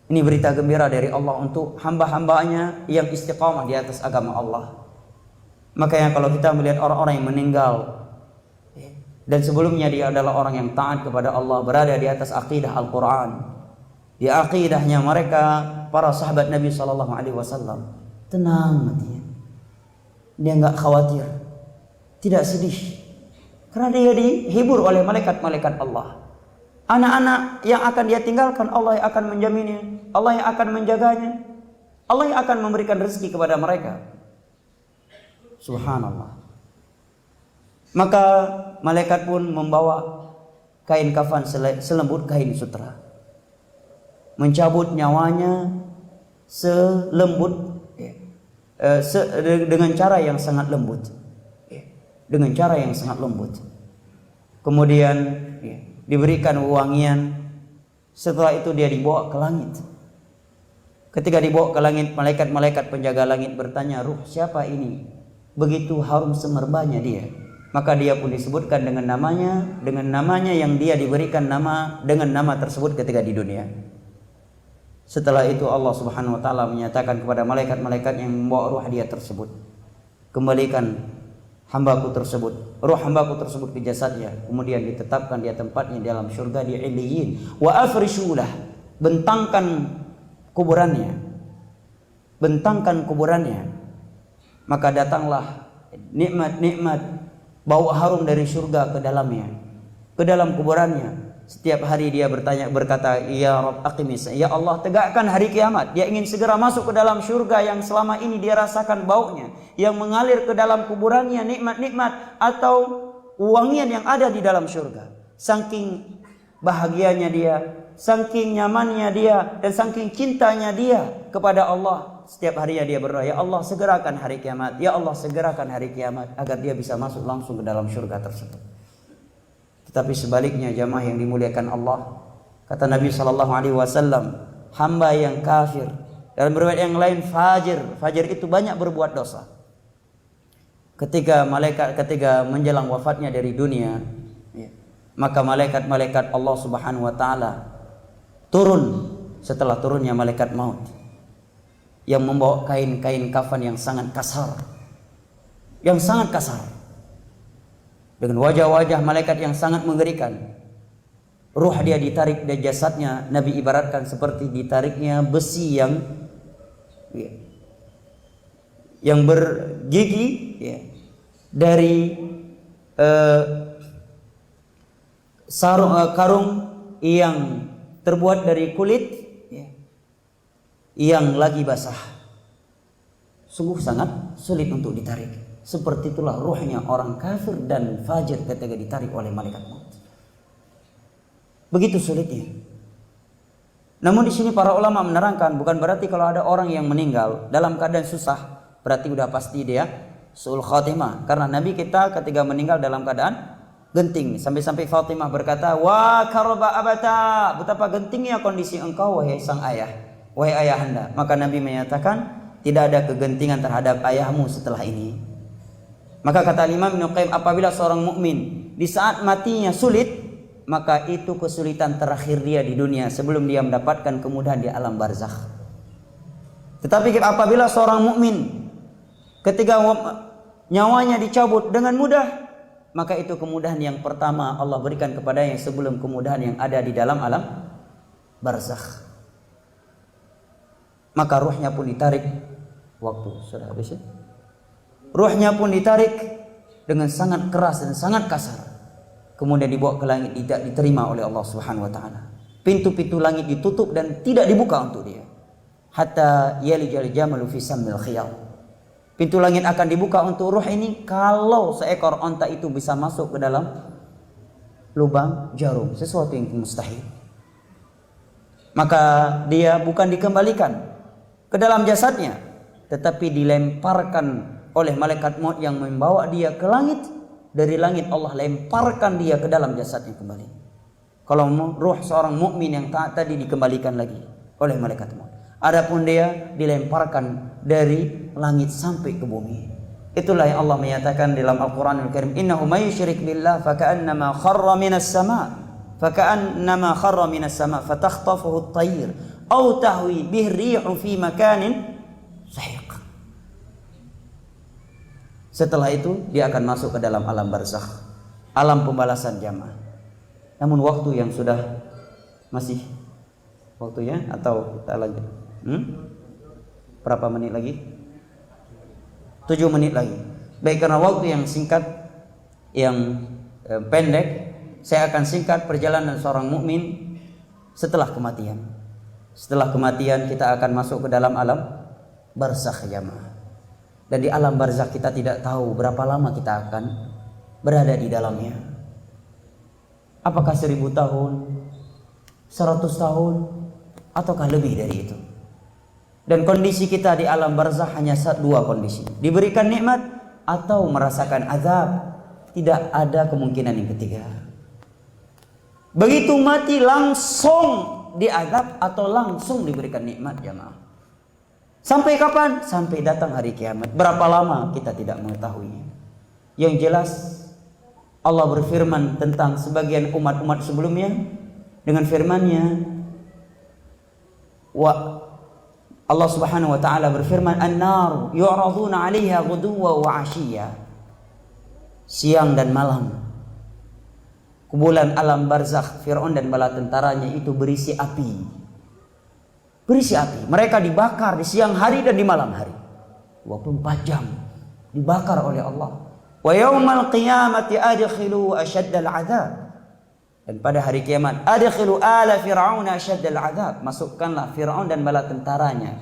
[SPEAKER 1] Ini berita gembira dari Allah untuk hamba-hambanya yang istiqamah di atas agama Allah. Makanya kalau kita melihat orang-orang yang meninggal dan sebelumnya dia adalah orang yang taat kepada Allah, berada di atas akidah Al-Quran, di akidahnya mereka para sahabat Nabi SAW, tenang hatinya, dia nggak khawatir, tidak sedih, karena dia dihibur oleh malaikat-malaikat Allah. Anak-anak yang akan dia tinggalkan, Allah yang akan menjaminnya, Allah yang akan menjaganya, Allah yang akan memberikan rezeki kepada mereka. Subhanallah. Maka malaikat pun membawa kain kafan selembut kain sutra, mencabut nyawanya selembut dengan cara yang sangat lembut, dengan cara yang sangat lembut. Kemudian diberikan wewangian. Setelah itu dia dibawa ke langit. Ketika dibawa ke langit, malaikat-malaikat penjaga langit bertanya, ruh siapa ini? Begitu harum semerbanya dia. Maka dia pun disebutkan dengan namanya yang dia diberikan dengan nama tersebut ketika di dunia. Setelah itu Allah Subhanahu wa taala menyatakan kepada malaikat-malaikat yang membawa ruh dia tersebut, kembalikan hambaku tersebut, ruh hambaku tersebut ke jasadnya, kemudian ditetapkan dia tempatnya di dalam surga di Illiyin. Wa afrishulah, bentangkan kuburannya. Maka datanglah nikmat-nikmat bau harum dari surga ke dalamnya, ke dalam kuburannya. Setiap hari dia berkata, ya Rabb aqimis, ya Allah tegakkan hari kiamat. Dia ingin segera masuk ke dalam surga yang selama ini dia rasakan baunya, yang mengalir ke dalam kuburannya, nikmat-nikmat atau wangian yang ada di dalam surga. Saking bahagianya dia, saking nyamannya dia, dan saking cintanya dia kepada Allah. Setiap harinya dia berdoa, ya Allah segerakan hari kiamat, ya Allah segerakan hari kiamat, agar dia bisa masuk langsung ke dalam surga tersebut. Tetapi sebaliknya jamaah yang dimuliakan Allah, kata Nabi SAW, hamba yang kafir, dalam riwayat yang lain fajir itu banyak berbuat dosa. Ketika menjelang wafatnya dari dunia, maka malaikat-malaikat Allah Subhanahu wa taala turun setelah turunnya malaikat maut, yang membawa kain-kain kafan yang sangat kasar, dengan wajah-wajah malaikat yang sangat mengerikan. Ruh dia ditarik dari jasadnya, Nabi ibaratkan seperti ditariknya besi yang bergigi dari karung yang terbuat dari kulit yang lagi basah. Sungguh sangat sulit untuk ditarik. Seperti itulah ruhnya orang kafir dan fajir ketika ditarik oleh malaikat maut. Begitu sulitnya. Namun di sini para ulama menerangkan, bukan berarti kalau ada orang yang meninggal dalam keadaan susah berarti udah pasti dia su'ul khatimah. Karena Nabi kita ketika meninggal dalam keadaan genting, sampai-sampai Fatimah berkata, wa karba abata, betapa gentingnya kondisi engkau wahai sang ayah, wahai ayahanda. Maka Nabi menyatakan tidak ada kegentingan terhadap ayahmu setelah ini. Maka kata Imam Ibnu Qayyim, apabila seorang mukmin di saat matinya sulit, maka itu kesulitan terakhir dia di dunia sebelum dia mendapatkan kemudahan di alam barzakh. Tetapi apabila seorang mukmin ketika nyawanya dicabut dengan mudah, maka itu kemudahan yang pertama Allah berikan kepadanya sebelum kemudahan yang ada di dalam alam barzakh. Maka ruhnya pun ditarik. Waktu sudah habis ya? Ruhnya pun ditarik dengan sangat keras dan sangat kasar. Kemudian dibawa ke langit, tidak diterima oleh Allah Subhanahu wa taala. Pintu-pintu langit ditutup dan tidak dibuka untuk dia. Hatta yalijal jamalu fi sammil khiyal. Pintu langit akan dibuka untuk ruh ini kalau seekor onta itu bisa masuk ke dalam lubang jarum, sesuatu yang mustahil. Maka dia bukan dikembalikan ke dalam jasadnya, tetapi dilemparkan oleh malaikat maut yang membawa dia ke langit. Dari langit Allah lemparkan dia ke dalam jasadnya kembali. Kalau ruh seorang mukmin yang taat tadi dikembalikan lagi oleh malaikat maut. Adapun dia dilemparkan dari langit sampai ke bumi. Itulah yang Allah menyatakan dalam Al-Qur'anul Karim, innahu may yusyrik billah faka'annama kharra minas sama' fatakhtafuhu at-tayr aw tahwi bihi ar-rihu fi makanin sahiq. Setelah itu dia akan masuk ke dalam alam barzakh, alam pembalasan jamaah. Namun waktu yang sudah masih waktunya atau kita lanjut? Berapa menit lagi? 7 menit lagi. Baik, karena waktu yang singkat, yang pendek, saya akan singkat perjalanan seorang mukmin setelah kematian. Setelah kematian kita akan masuk ke dalam alam barzakh jamaah. Dan di alam barzakh kita tidak tahu berapa lama kita akan berada di dalamnya. Apakah 1000 tahun, 100 tahun, ataukah lebih dari itu? Dan kondisi kita di alam barzakh hanya 2 kondisi. Diberikan nikmat atau merasakan azab. Tidak ada kemungkinan yang ketiga. Begitu mati langsung diazab atau langsung diberikan nikmat jamaah. Sampai kapan? Sampai datang hari kiamat. Berapa lama kita tidak mengetahuinya. Yang jelas Allah berfirman tentang sebagian umat-umat sebelumnya dengan firman-Nya, Allah Subhanahu wa taala berfirman, "An-nar yu'raduna 'alaiha ghuduwwan wa 'ashiyya." Siang dan malam. Kumpulan alam barzakh, Firaun dan bala tentaranya itu berisi api. Berisi api. Mereka dibakar di siang hari dan di malam hari. 24 jam dibakar oleh Allah. Wa yaumal qiyamati adkhilu asyaddal 'adzab. Dan pada hari kiamat, adkhilu ala fir'auna asyaddal 'adzab. Masukkanlah Firaun dan bala tentaranya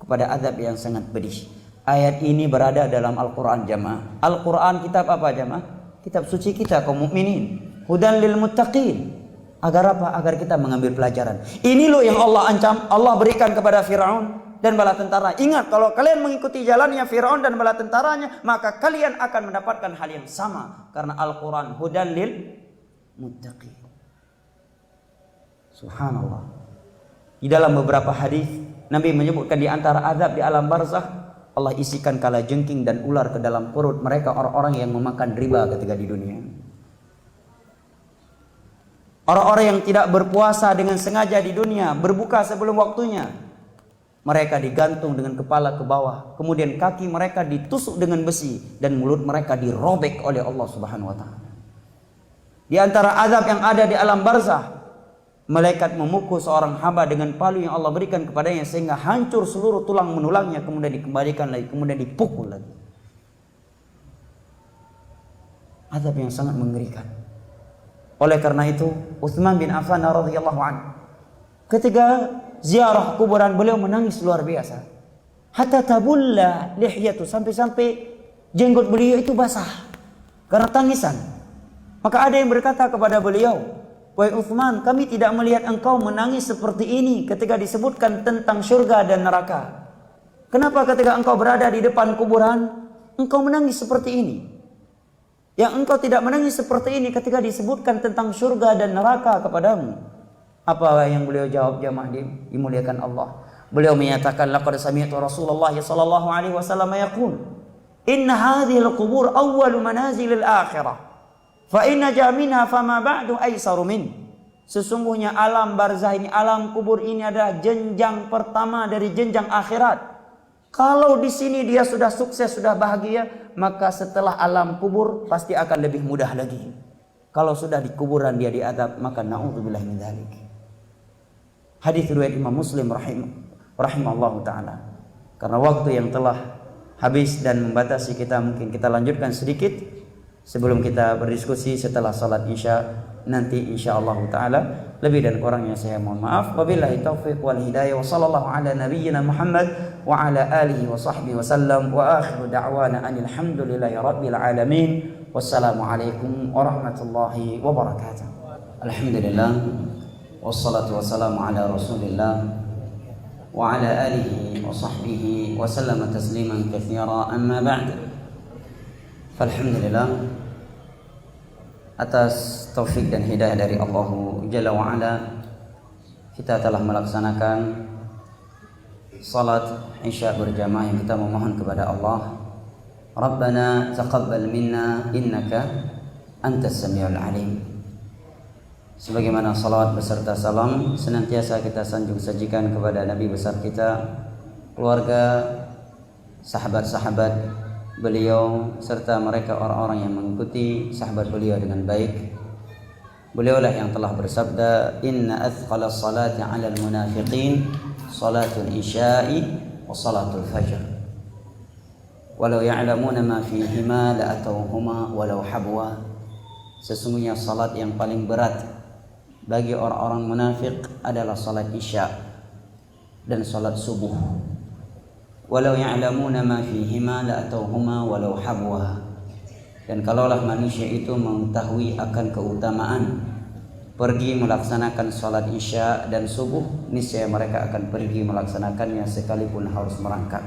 [SPEAKER 1] kepada azab yang sangat pedih. Ayat ini berada dalam Al-Qur'an jamaah. Al-Qur'an kitab apa jamaah? Kitab suci kita kaum mukminin. Hudan lil muttaqin. Agar apa? Agar kita mengambil pelajaran. Ini loh yang Allah ancam, Allah berikan kepada Firaun dan bala tentara. Ingat, kalau kalian mengikuti jalannya Firaun dan bala tentaranya, maka kalian akan mendapatkan hal yang sama. Karena Al-Quran hudan lil muttaqin. Subhanallah. Di dalam beberapa hadis Nabi menyebutkan di antara azab di alam barzakh, Allah isikan kalajengking dan ular ke dalam perut mereka orang-orang yang memakan riba ketika di dunia. Orang-orang yang tidak berpuasa dengan sengaja di dunia, berbuka sebelum waktunya, mereka digantung dengan kepala ke bawah, kemudian kaki mereka ditusuk dengan besi dan mulut mereka dirobek oleh Allah Subhanahu wa taala. Di antara azab yang ada di alam barzakh, malaikat memukul seorang hamba dengan palu yang Allah berikan kepadanya sehingga hancur seluruh tulang menulangnya, kemudian dikembalikan lagi, kemudian dipukul lagi. Azab yang sangat mengerikan. Oleh karena itu, Utsman bin Affan radhiyallahu anhu ketika ziarah kuburan beliau menangis luar biasa. Hatta tabulla lihyatu, sampai-sampai jenggot beliau itu basah karena tangisan. Maka ada yang berkata kepada beliau, "Wahai Utsman, kami tidak melihat engkau menangis seperti ini ketika disebutkan tentang surga dan neraka. Kenapa ketika engkau berada di depan kuburan engkau menangis seperti ini? Yang engkau tidak menangis seperti ini ketika disebutkan tentang surga dan neraka kepadamu?" Apa yang beliau jawab jamaah dimuliakan Allah? Beliau menyatakan, "Laqad sami'tu Rasulullah sallallahu alaihi wasallam yaqul, inna hadhihi al-qubur awwalu manazilil akhirah, fa inna jaminha fama ba'du aisaru min." Sesungguhnya alam barzakh ini, alam kubur ini adalah jenjang pertama dari jenjang akhirat. Kalau di sini dia sudah sukses, sudah bahagia, maka setelah alam kubur pasti akan lebih mudah lagi. Kalau sudah di kuburan dia diadab, maka na'udzubillah min dzalik. Hadis riwayat Imam Muslim rahimahullahu taala. Karena waktu yang telah habis dan membatasi kita, mungkin kita lanjutkan sedikit sebelum kita berdiskusi setelah salat Isya nanti insyaallah taala. Lebih dan kurangnya saya mohon maaf. Wabillahi taufiq wal hidayah, wa sallallahu ala nabiyyina Muhammad wa ala alihi wa sahbihi wasallam, wa akhiru da'wana anil hamdulillahi rabbil alamin. Wassalamu alaikum warahmatullahi wabarakatuh. Alhamdulillah wassalatu wassalamu ala Rasulillah wa ala alihi wa sahbihi wa sallama tasliman katsira, amma ba'd. Alhamdulillah, atas taufik dan hidayah dari Allah Jalla wa'ala, kita telah melaksanakan salat Isya berjamaah yang kita memohon kepada Allah, Rabbana taqabbal minna innaka antas samiul alim. Sebagaimana salawat beserta salam senantiasa kita sanjung sajikan kepada Nabi besar kita, keluarga, sahabat-sahabat, beliau serta mereka orang-orang yang mengikuti sahabat beliau dengan baik. Beliaulah yang telah bersabda, inna athqala salati 'alal munafiqin salatul isya'i wa salatul fajr walau ya'lamuna ma fihima la atawhuma walau habwa. Sesungguhnya salat yang paling berat bagi orang-orang munafik adalah salat isya dan salat subuh. Walau ya'lamuna ma fihima la atawhuma walau habwa. Dan kalaulah manusia itu mengetahui akan keutamaan pergi melaksanakan salat isya dan subuh, niscaya mereka akan pergi melaksanakannya sekalipun harus merangkak.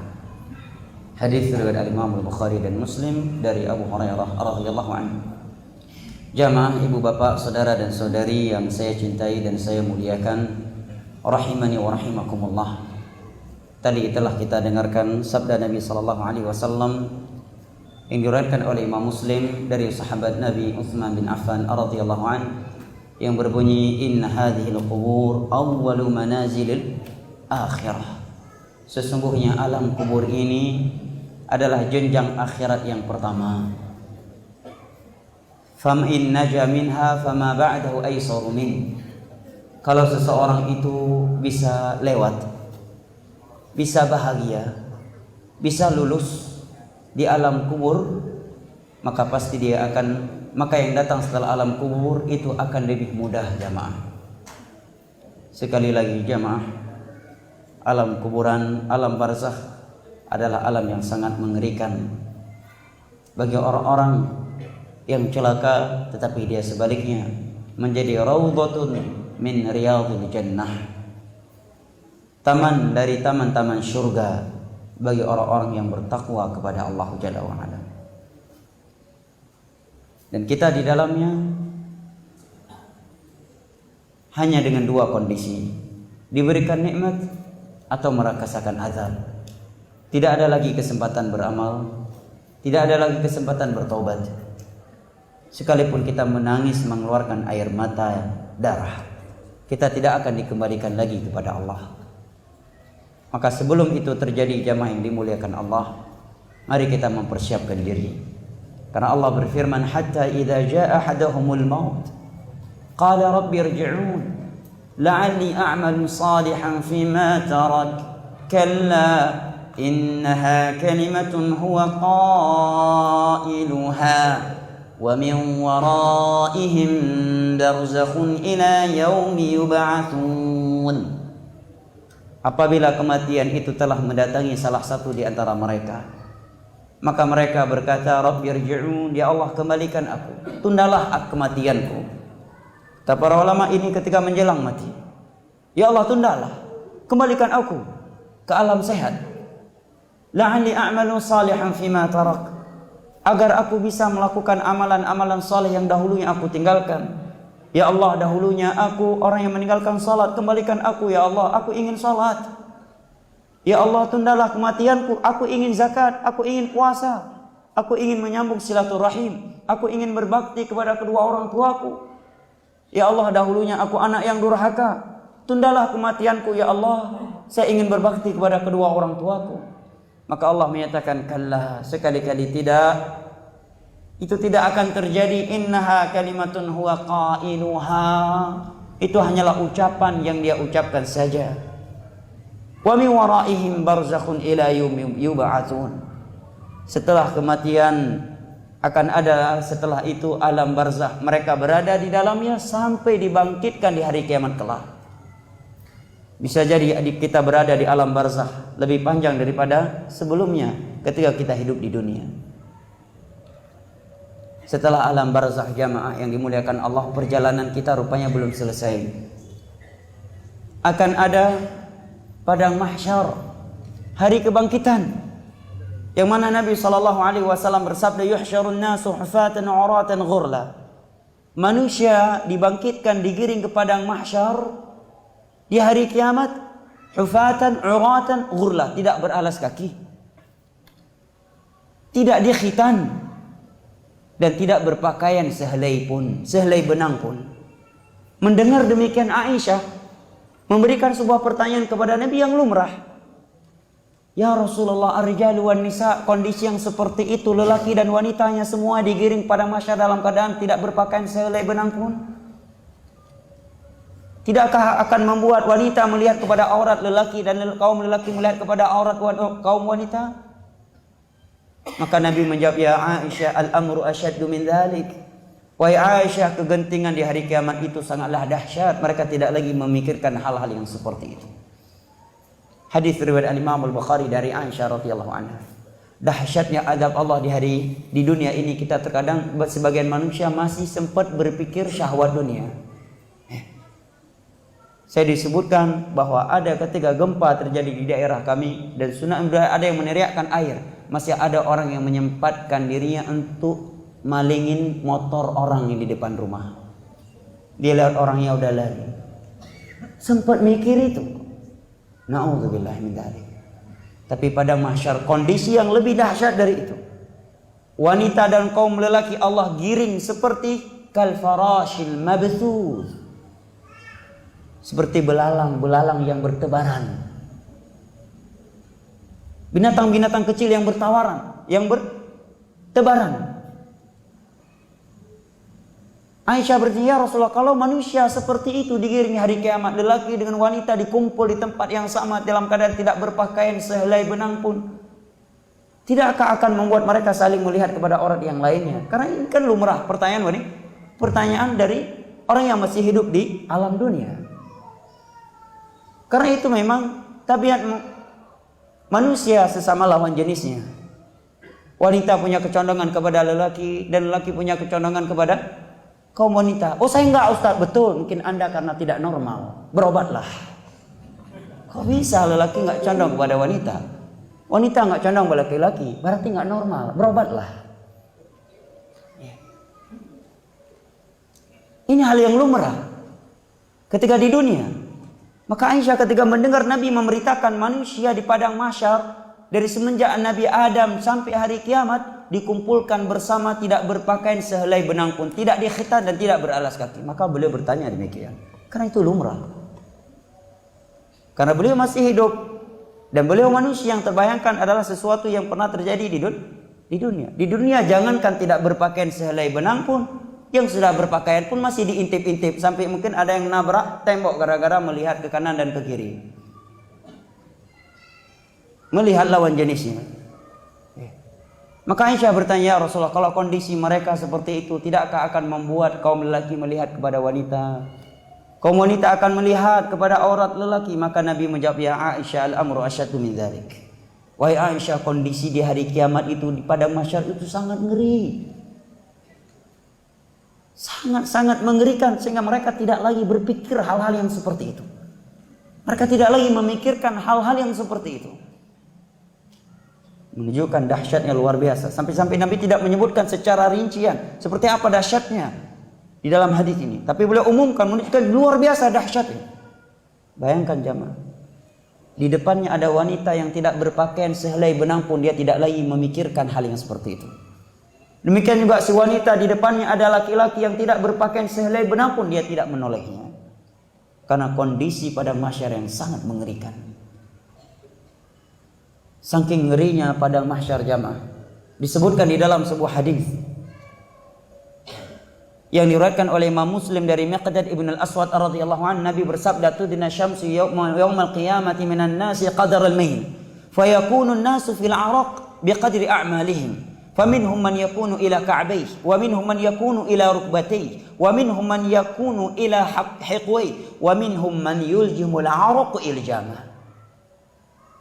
[SPEAKER 1] Hadis riwayat Imam Al-Bukhari dan Muslim dari Abu Hurairah radhiyallahu anhu. Jamaah ibu bapak, saudara dan saudari yang saya cintai dan saya muliakan, rahimani wa rahimakumullah. Tadi telah kita dengarkan sabda Nabi sallallahu alaihi wasallam yang diriwayatkan oleh Imam Muslim dari sahabat Nabi Utsman bin Affan radhiyallahu anhu yang berbunyi, inna hadhil qubur awwalu manazilil akhirah. Sesungguhnya alam kubur ini adalah jenjang akhirat yang pertama. Fam in naja minha fama ba'dahu aysaru min. Kalau seseorang itu bisa lewat, bisa bahagia, bisa lulus di alam kubur, maka pasti maka yang datang setelah alam kubur itu akan lebih mudah, jamaah. Sekali lagi jamaah, alam kuburan, alam barzakh adalah alam yang sangat mengerikan bagi orang-orang yang celaka, tetapi dia sebaliknya menjadi raudhatun min riyadhil jannah, taman dari taman-taman surga bagi orang-orang yang bertakwa kepada Allah Jalla wa Ala. Dan kita di dalamnya hanya dengan dua kondisi, diberikan nikmat atau merasakan azab. Tidak ada lagi kesempatan beramal, tidak ada lagi kesempatan bertobat. Sekalipun kita menangis mengeluarkan air mata darah, kita tidak akan dikembalikan lagi kepada Allah. Maka sebelum itu terjadi, jamaah yang dimuliakan Allah, mari kita mempersiapkan diri. Karena Allah berfirman, hatta idza jaa ahaduhumul maut qala rabbi irji'un la'alli a'malu salihan fima tarak kalla innaha kalimatun huwa qailuha wa min waraihim barzakhun ila yaumi yub'atsun. Apabila kematian itu telah mendatangi salah satu di antara mereka, maka mereka berkata, Rabbi irji'un, ya Allah kembalikan aku, tundalah kematianku. Kata para ulama ini ketika menjelang mati, ya Allah tundalah, kembalikan aku ke alam sehat. La'alli a'malu salihan fima tarak, agar aku bisa melakukan amalan-amalan saleh yang dahulunya aku tinggalkan. Ya Allah, dahulunya aku orang yang meninggalkan salat, kembalikan aku ya Allah, aku ingin salat. Ya Allah, tundalah kematianku, aku ingin zakat, aku ingin puasa, aku ingin menyambung silaturahim, aku ingin berbakti kepada kedua orang tuaku. Ya Allah, dahulunya aku anak yang durhaka, tundalah kematianku ya Allah, saya ingin berbakti kepada kedua orang tuaku. Maka Allah menyatakan, kalla, sekali-kali tidak. Itu tidak akan terjadi. Innaha kalimatun huwa qailuha, itu hanyalah ucapan yang dia ucapkan saja. Wa min waraihim barzakhun ila yaumi yub'atsun. Setelah kematian akan ada setelah itu alam barzakh, mereka berada di dalamnya sampai dibangkitkan di hari kiamat kelak. Bisa jadi adik kita berada di alam barzakh lebih panjang daripada sebelumnya ketika kita hidup di dunia. Setelah alam barzakh, jamaah yang dimuliakan Allah, perjalanan kita rupanya belum selesai. Akan ada padang mahsyar, hari kebangkitan, yang mana Nabi SAW bersabda, yuhsyarun nasu hufatan uratan ghurla. Manusia dibangkitkan, digiring ke padang mahsyar di hari kiamat, hufatan uratan ghurla, tidak beralas kaki, tidak dikhitan, dan tidak berpakaian sehelai benang pun. Mendengar demikian, Aisyah memberikan sebuah pertanyaan kepada Nabi yang lumrah. Ya Rasulullah, ar-rijalu wan nisa, kondisi yang seperti itu, lelaki dan wanitanya semua digiring pada masyar dalam keadaan tidak berpakaian sehelai benang pun. Tidakkah akan membuat wanita melihat kepada aurat lelaki dan kaum lelaki melihat kepada aurat kaum wanita? Maka Nabi menjawab, ya Aisyah, al-amru asyaddu min dzalik. Wahai Aisyah, kegentingan di hari kiamat itu sangatlah dahsyat. Mereka tidak lagi memikirkan hal-hal yang seperti itu. Hadis riwayat Imam Al-Bukhari dari Aisyah radhiyallahu anha. Dahsyatnya azab Allah di dunia ini, kita terkadang sebagian manusia masih sempat berpikir syahwat dunia. Saya disebutkan bahwa ada ketika gempa terjadi di daerah kami dan ada yang meneriakkan air, masih ada orang yang menyempatkan dirinya untuk malingin motor orang yang di depan rumah. Dia lihat orangnya udah lari, sempat mikir itu. Na'udzubillah min dzalik. Tapi pada mahsyar kondisi yang lebih dahsyat dari itu. Wanita dan kaum lelaki Allah giring seperti kal farashil mabthus. Seperti belalang-belalang yang bertebaran. Binatang-binatang kecil yang bertebaran. Aisyah bertanya, ya Rasulullah, kalau manusia seperti itu digiring hari kiamat, lelaki dengan wanita dikumpul di tempat yang sama dalam keadaan tidak berpakaian sehelai benang pun, tidakkah akan membuat mereka saling melihat kepada orang yang lainnya? Karena ini kan lumrah pertanyaan dari orang yang masih hidup di alam dunia. Karena itu memang tabiat manusia sesama lawan jenisnya. Wanita punya kecondongan kepada lelaki dan lelaki punya kecondongan kepada kaum wanita. Oh, saya enggak, Ustaz. Betul, mungkin Anda karena tidak normal. Berobatlah. Kok bisa lelaki enggak condong kepada wanita? Wanita enggak condong kepada laki-laki, berarti enggak normal. Berobatlah. Ini hal yang lumrah ketika di dunia. Maka Aisyah ketika mendengar Nabi memberitakan manusia di padang mahsyar dari semenjak Nabi Adam sampai hari kiamat dikumpulkan bersama, tidak berpakaian sehelai benang pun, tidak dikhitan dan tidak beralas kaki, maka beliau bertanya demikian. Karena itu lumrah. Karena beliau masih hidup dan beliau manusia, yang terbayangkan adalah sesuatu yang pernah terjadi di dunia. Di dunia jangankan tidak berpakaian sehelai benang pun, yang sudah berpakaian pun masih diintip-intip sampai mungkin ada yang nabrak tembok gara-gara melihat ke kanan dan ke kiri, melihat lawan jenisnya. Maka Aisyah bertanya, ya Rasulullah, kalau kondisi mereka seperti itu, tidakkah akan membuat kaum lelaki melihat kepada wanita? Kaum wanita akan melihat kepada aurat lelaki? Maka Nabi menjawab, ya Aisyah, al-amru asyaddu min dzalik. Wahai Aisyah, kondisi di hari kiamat itu, di padang mahsyar itu sangat ngeri. Sangat-sangat mengerikan, sehingga mereka tidak lagi berpikir hal-hal yang seperti itu. Mereka tidak lagi memikirkan hal-hal yang seperti itu. Menunjukkan dahsyatnya luar biasa. Sampai-sampai Nabi tidak menyebutkan secara rincian seperti apa dahsyatnya di dalam hadis ini, tapi beliau umumkan, menunjukkan luar biasa dahsyatnya. Bayangkan jamaah, di depannya ada wanita yang tidak berpakaian sehelai benang pun, dia tidak lagi memikirkan hal yang seperti itu. Demikian juga si wanita, di depannya ada laki-laki yang tidak berpakaian sehelai benang pun, dia tidak menolehnya. Karena kondisi pada mahsyar yang sangat mengerikan. Saking ngerinya pada mahsyar jamaah, disebutkan di dalam sebuah hadis yang diriwayatkan oleh Imam Muslim dari Miqdad ibn al-Aswad radhiyallahu anhu, Nabi bersabda, tudina syamsu yaumal qiyamati minan nasi qadar al-mail, fayakunu an-nasu fil 'araq biqadri a'malihim, faminhum man yakunu ila ka'bayhi, wa minhum man yakunu ila rukbatayhi, wa minhum man yakunu ila hiqwayhi, wa minhum man yuljimul 'araq iljama.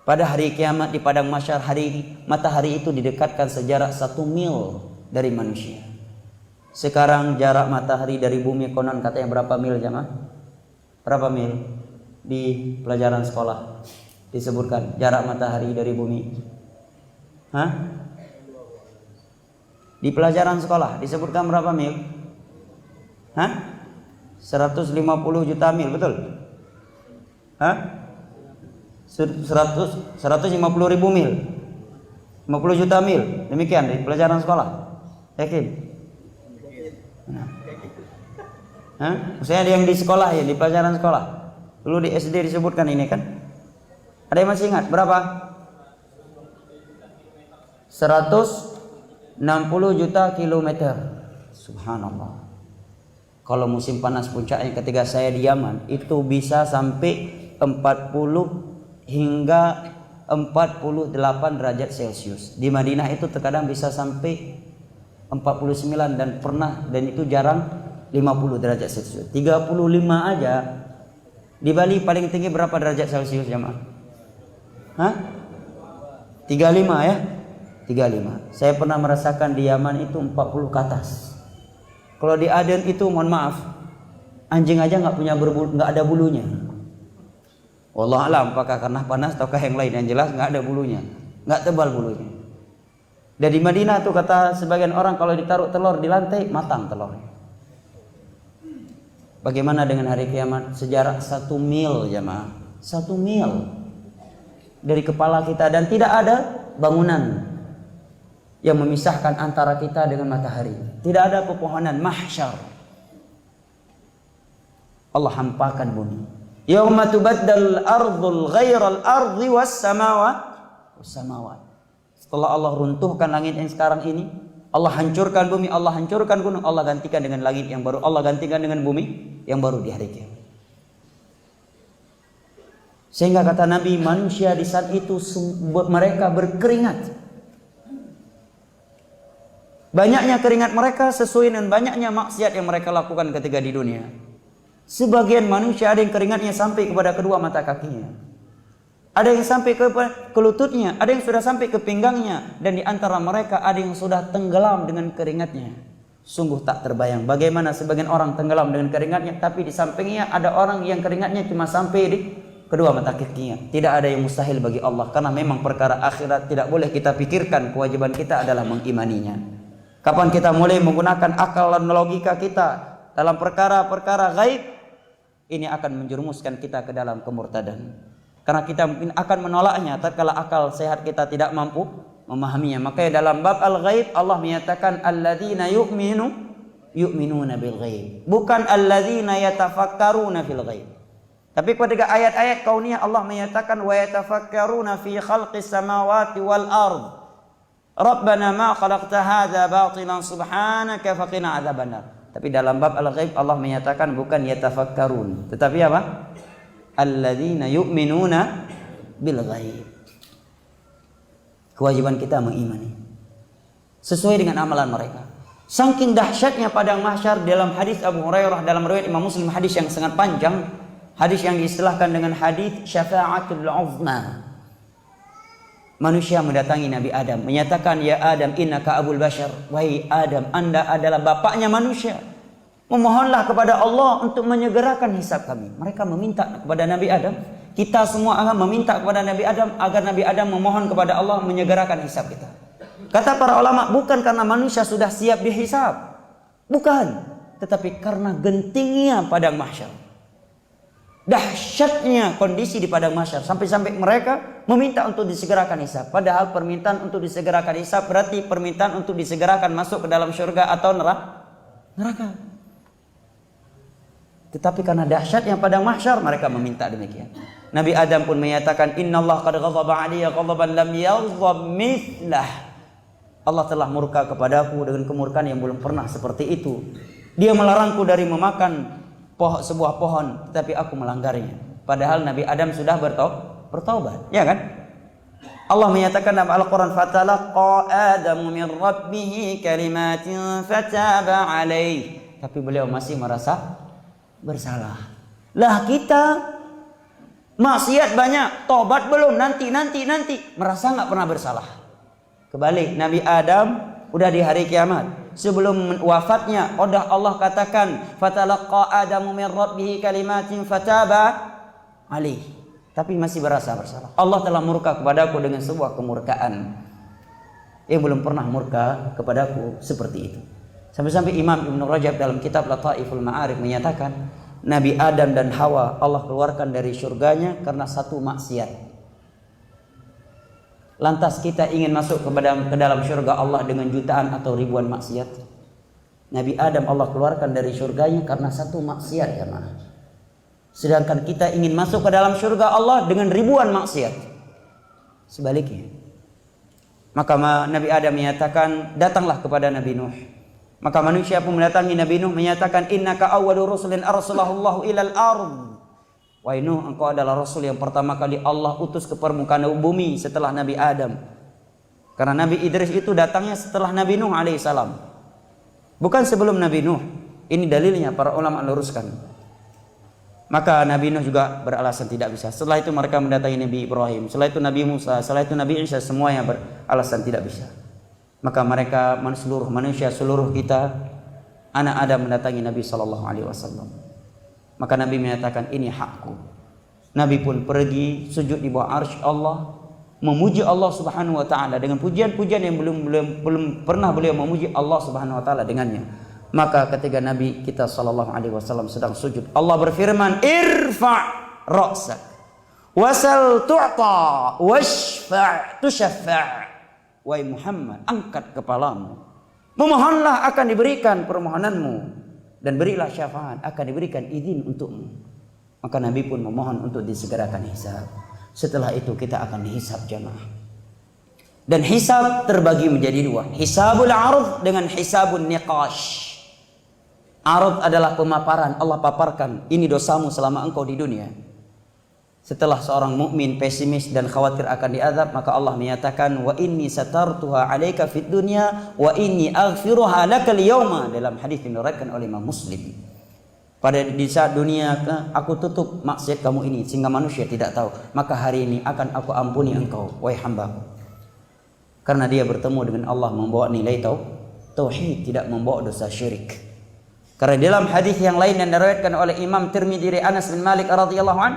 [SPEAKER 1] Pada hari kiamat di padang mahsyar, matahari itu didekatkan sejarak 1 mil dari manusia. Sekarang jarak matahari dari bumi konon katanya berapa mil jamaah? Berapa mil? Di pelajaran sekolah disebutkan jarak matahari dari bumi. Hah? Di pelajaran sekolah disebutkan berapa mil? Hah? 150 juta mil, betul? Hah? 150 ribu mil, 50 juta mil, demikian di pelajaran sekolah. Yakin? Hah? Maksudnya yang di sekolah ya, di pelajaran sekolah. Dulu di SD disebutkan ini kan. Ada yang masih ingat berapa? 160 juta kilometer. Subhanallah. Kalau musim panas puncaknya ketika saya di Yaman itu bisa sampai 40 hingga 48 derajat Celcius. Di Madinah itu terkadang bisa sampai 49 dan itu jarang 50 derajat Celcius. 35 aja. Di Bali paling tinggi berapa derajat Celcius jemaah? Hah? 35 ya? 35. Saya pernah merasakan di Yaman itu 40 ke atas. Kalau di Aden itu mohon maaf, anjing aja nggak ada bulunya. Wallah alam, apakah karena panas ataukah yang lain, yang jelas nggak ada bulunya, nggak tebal bulunya. Dan di Madinah tuh kata sebagian orang kalau ditaruh telur di lantai matang telurnya. Bagaimana dengan hari kiamat? Sejarak 1 mil jemaah, 1 mil dari kepala kita dan tidak ada bangunan yang memisahkan antara kita dengan matahari. Tidak ada pepohonan, mahsyar. Allah hampakan bumi. Yauma tubaddal ardul ghairal ardi was samawat. Setelah Allah runtuhkan langit yang sekarang ini, Allah hancurkan bumi, Allah hancurkan gunung, Allah gantikan dengan langit yang baru, Allah gantikan dengan bumi yang baru di hari kiamat. Sehingga kata Nabi, manusia di saat itu mereka berkeringat. Banyaknya keringat mereka sesuai dengan banyaknya maksiat yang mereka lakukan ketika di dunia. Sebagian manusia ada yang keringatnya sampai kepada kedua mata kakinya. Ada yang sampai ke lututnya, ada yang sudah sampai ke pinggangnya, dan di antara mereka ada yang sudah tenggelam dengan keringatnya. Sungguh tak terbayang bagaimana sebagian orang tenggelam dengan keringatnya, tapi di sampingnya ada orang yang keringatnya cuma sampai di kedua mata kakinya. Tidak ada yang mustahil bagi Allah, karena memang perkara akhirat tidak boleh kita pikirkan, kewajiban kita adalah mengimaninya. Kapan kita mulai menggunakan akal dan logika kita dalam perkara-perkara gaib, ini akan menjerumuskan kita ke dalam kemurtadan. Karena kita mungkin akan menolaknya tatkala akal sehat kita tidak mampu memahaminya. Makanya dalam bab al-ghaib Allah menyatakan alladzina yu'minuna bil ghaib, bukan alladzina yatafakkaruna fil ghaib. Tapi ketika ayat-ayat kauniyah Allah menyatakan wa yatafakkaruna fi khalqis samawati wal ard. Rabbana ma khalaqta hadza batilan subhanaka faqina adzabannar. Tapi dalam bab al-ghaib Allah menyatakan bukan yatafakkarun, tetapi apa? Alladzina yu'minuna bil ghaib. Kewajiban kita mengimani sesuai dengan amalan mereka. Saking dahsyatnya padang mahsyar, dalam hadis Abu Hurairah dalam riwayat Imam Muslim, hadis yang sangat panjang, hadis yang diistilahkan dengan hadis syafa'atul uzma. Manusia mendatangi Nabi Adam menyatakan, ya Adam innaka abul bashar, wahai Adam, Anda adalah bapaknya manusia, memohonlah kepada Allah untuk menyegerakan hisab kami. Mereka meminta kepada Nabi Adam, kita semua akan meminta kepada Nabi Adam agar Nabi Adam memohon kepada Allah menyegerakan hisab kita. Kata para ulama, bukan karena manusia sudah siap dihisab, bukan, tetapi karena gentingnya padang mahsyar, dahsyatnya kondisi di padang mahsyar, sampai-sampai mereka meminta untuk disegerakan hisab. Padahal permintaan untuk disegerakan hisab berarti permintaan untuk disegerakan masuk ke dalam surga atau neraka. Tetapi karena dahsyatnya padang mahsyar, mereka meminta demikian. Nabi Adam pun menyatakan, innallaha qad ghadaba 'alayya ghadaban lam yaghdab mithlah. Allah telah murka kepadaku dengan kemurkaan yang belum pernah seperti itu. Dia melarangku dari memakan sebuah pohon, tetapi aku melanggarnya. Padahal Nabi Adam sudah bertaubat, ya kan? Allah menyatakan dalam Al-Quran, fatalaqa Adamu min rabbih kalimatin fataba alaih. Tapi beliau masih merasa bersalah. Lah kita maksiat banyak, tobat belum, nanti, merasa nggak pernah bersalah. Kebalik, Nabi Adam udah di hari kiamat, sebelum wafatnya udah Allah katakan fatalaqa Adamu min rabbih kalimatin fataba alaih, tapi masih berasa bersalah. Allah telah murka kepadaku dengan sebuah kemurkaan yang belum pernah murka kepadaku seperti itu. Sampai-sampai Imam Ibn Rajab dalam kitab Lataiful Ma'arif menyatakan, Nabi Adam dan Hawa Allah keluarkan dari surganya karena satu maksiat. Lantas kita ingin masuk ke dalam surga Allah dengan jutaan atau ribuan maksiat. Nabi Adam Allah keluarkan dari surganya karena satu maksiat, ya ma. Sedangkan kita ingin masuk ke dalam surga Allah dengan ribuan maksiat. Sebaliknya, Maka Nabi Adam menyatakan, datanglah kepada Nabi Nuh. Maka manusia pun mendatangi Nabi Nuh menyatakan, innaka awwalu rusulin arsalallahu ilal ard. Wahai Nuh, engkau adalah rasul yang pertama kali Allah utus ke permukaan bumi setelah Nabi Adam. Karena Nabi Idris itu datangnya setelah Nabi Nuh alaihissalam, bukan sebelum Nabi Nuh. Ini dalilnya, para ulama luruskan. Maka Nabi Nuh juga beralasan tidak bisa. Setelah itu mereka mendatangi Nabi Ibrahim, setelah itu Nabi Musa, setelah itu Nabi Isa, semuanya beralasan tidak bisa. Maka mereka, seluruh manusia, seluruh kita, anak Adam mendatangi Nabi SAW. Maka Nabi menyatakan, ini hakku. Nabi pun pergi sujud di bawah arsy Allah, memuji Allah Subhanahu wa taala dengan pujian-pujian yang belum pernah beliau memuji Allah Subhanahu wa taala dengannya. Maka ketika Nabi kita SAW sedang sujud, Allah berfirman, irfa' ra'sak wasal tu'ta washfa' tushaffa'. Wahai Muhammad, angkat kepalamu, memohonlah akan diberikan permohonanmu, dan berilah syafaat akan diberikan izin untukmu. Maka Nabi pun memohon untuk disegerakan hisab. Setelah itu kita akan dihisab jamaah. Dan hisab terbagi menjadi dua, hisabul ard dengan hisabun niqash. Ard adalah pemaparan, Allah paparkan, ini dosamu selama engkau di dunia. Setelah seorang mukmin pesimis dan khawatir akan diazab, maka Allah menyatakan, wa inni satartuha 'alaika fid dunya wa inni aghfiruha lakal yauma, dalam hadis yang diriwayatkan oleh Imam Muslim. Pada di saat dunia aku tutup maksiat kamu ini sehingga manusia tidak tahu, maka hari ini akan aku ampuni engkau wahai hambaku. Karena dia bertemu dengan Allah membawa nilai tauhid, tidak membawa dosa syirik. Karena dalam hadis yang lain yang diriwayatkan oleh Imam Tirmidzi dari Anas bin Malik radhiyallahu an,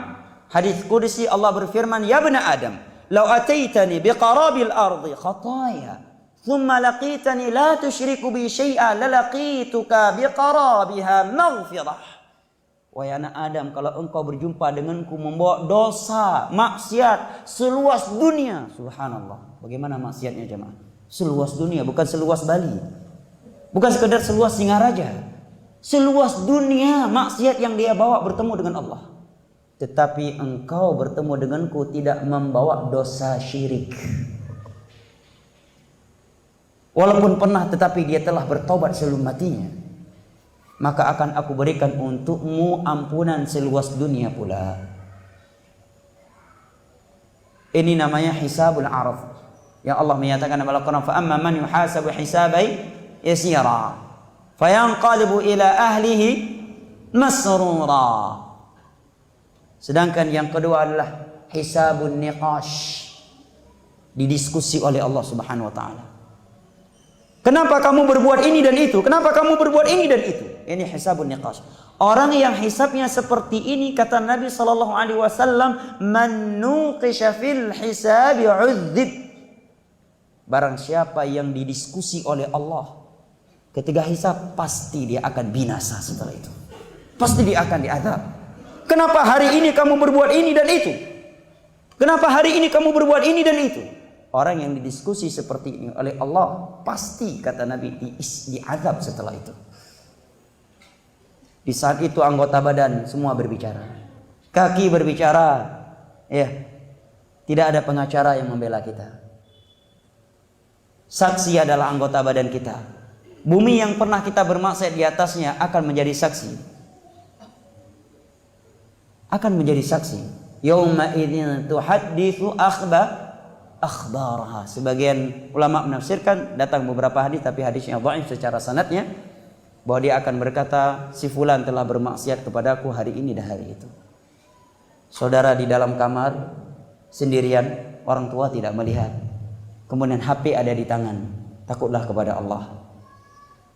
[SPEAKER 1] hadis qudsi, Allah berfirman, ya bani Adam, law ataitani biqarabil ardi khataya thumma laqitani la tusyriku bi syai'a lalaqituka biqarabiha maghfirah. Wahai anak Adam, kalau engkau berjumpa denganku membawa dosa maksiat seluas dunia, subhanallah. Bagaimana maksiatnya jemaah? Seluas dunia, bukan seluas Bali, bukan sekedar seluas Singaraja. Seluas dunia maksiat yang dia bawa bertemu dengan Allah. Tetapi engkau bertemu denganku tidak membawa dosa syirik. Walaupun pernah, tetapi dia telah bertobat sebelum matinya. Maka akan aku berikan untukmu ampunan seluas dunia pula. Ini namanya hisabul araf. Yang Allah menyatakan dalam Al-Quran, fa amma man yuhasabu hisabai yasira fayanqalibu ila ahlihi masrura. Sedangkan yang kedua adalah hisabun niqash, didiskusi oleh Allah Subhanahu wa taala. Kenapa kamu berbuat ini dan itu? Kenapa kamu berbuat ini dan itu? Ini hisabun niqash. Orang yang hisabnya seperti ini, kata Nabi sallallahu alaihi wasallam, man nuqisha fil hisabi udzib. Barang siapa yang didiskusi oleh Allah ketika hisab, pasti dia akan binasa setelah itu. Pasti dia akan diazab. Kenapa hari ini kamu berbuat ini dan itu? Kenapa hari ini kamu berbuat ini dan itu? Orang yang didiskusi seperti ini oleh Allah, pasti kata Nabi diazab setelah itu. Di saat itu anggota badan semua berbicara. Kaki berbicara. Ya. Tidak ada pengacara yang membela kita. Saksi adalah anggota badan kita. Bumi yang pernah kita bermaksiat di atasnya akan menjadi saksi. Akan menjadi saksi. Yauma idzin tuhadditsu akhbaraha. Sebagian ulama menafsirkan, datang beberapa hadis tapi hadisnya dhaif secara sanadnya, bahwa dia akan berkata, si fulan telah bermaksiat kepadaku hari ini dan hari itu. Saudara di dalam kamar sendirian, orang tua tidak melihat, kemudian HP ada di tangan, takutlah kepada Allah.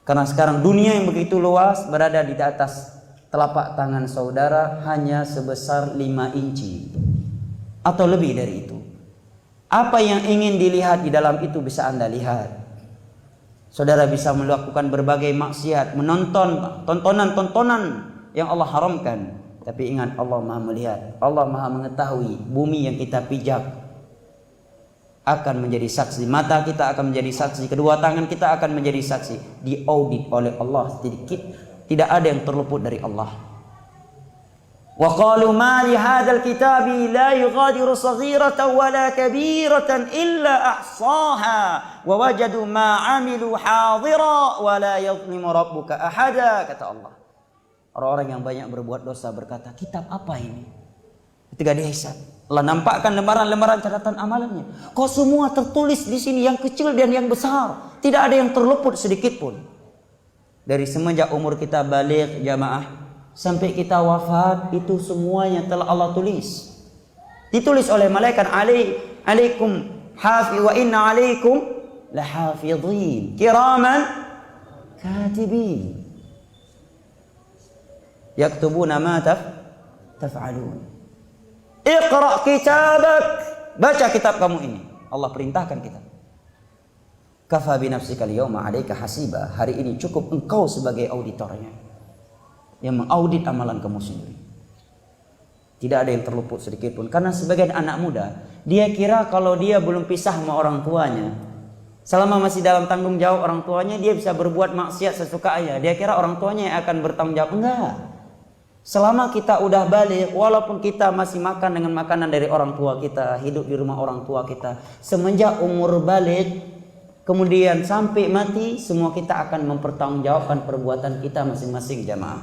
[SPEAKER 1] Karena sekarang dunia yang begitu luas, berada di atas telapak tangan saudara hanya sebesar 5 inci atau lebih dari itu. Apa yang ingin dilihat di dalam itu bisa Anda lihat. Saudara bisa melakukan berbagai maksiat, menonton tontonan-tontonan yang Allah haramkan. Tapi ingat, Allah Maha melihat, Allah Maha mengetahui. Bumi yang kita pijak akan menjadi saksi, mata kita akan menjadi saksi, kedua tangan kita akan menjadi saksi, diaudit oleh Allah sedikit, tidak ada yang terluput dari Allah. Wa qalu ma li hadzal kitabi la yughadiru saghiratan wala kabiratan illa ahsaha wa wajadu ma 'amilu hadira wa la yadhlimu rabbuka ahada, kata Allah. Orang-orang yang banyak berbuat dosa berkata, kitab apa ini? Ketika dihisab, Allah nampakkan lembaran-lembaran catatan amalannya. Kok semua tertulis di sini, yang kecil dan yang besar, tidak ada yang terluput sedikit pun. Dari semenjak umur kita baligh jamaah sampai kita wafat, itu semuanya telah Allah tulis. Ditulis oleh malaikat, alaikum hafiz wa inna alaikum lahafidhin kiraman katibin yaktubuna ma taf'alun. Iqra kitabak, baca kitab kamu ini. Allah perintahkan kita. Kafa bi nafsika al-yawma 'alaika hasiba. Hari ini cukup engkau sebagai auditornya yang mengaudit amalan kamu sendiri. Tidak ada yang terluput sedikit pun. Karena sebagian anak muda, dia kira kalau dia belum pisah sama orang tuanya, selama masih dalam tanggung jawab orang tuanya, dia bisa berbuat maksiat sesukanya. Dia kira orang tuanya yang akan bertanggung jawab. Enggak. Selama kita udah balik, walaupun kita masih makan dengan makanan dari orang tua kita, hidup di rumah orang tua kita, semenjak umur balik, kemudian sampai mati, semua kita akan mempertanggungjawabkan perbuatan kita masing-masing jamaah.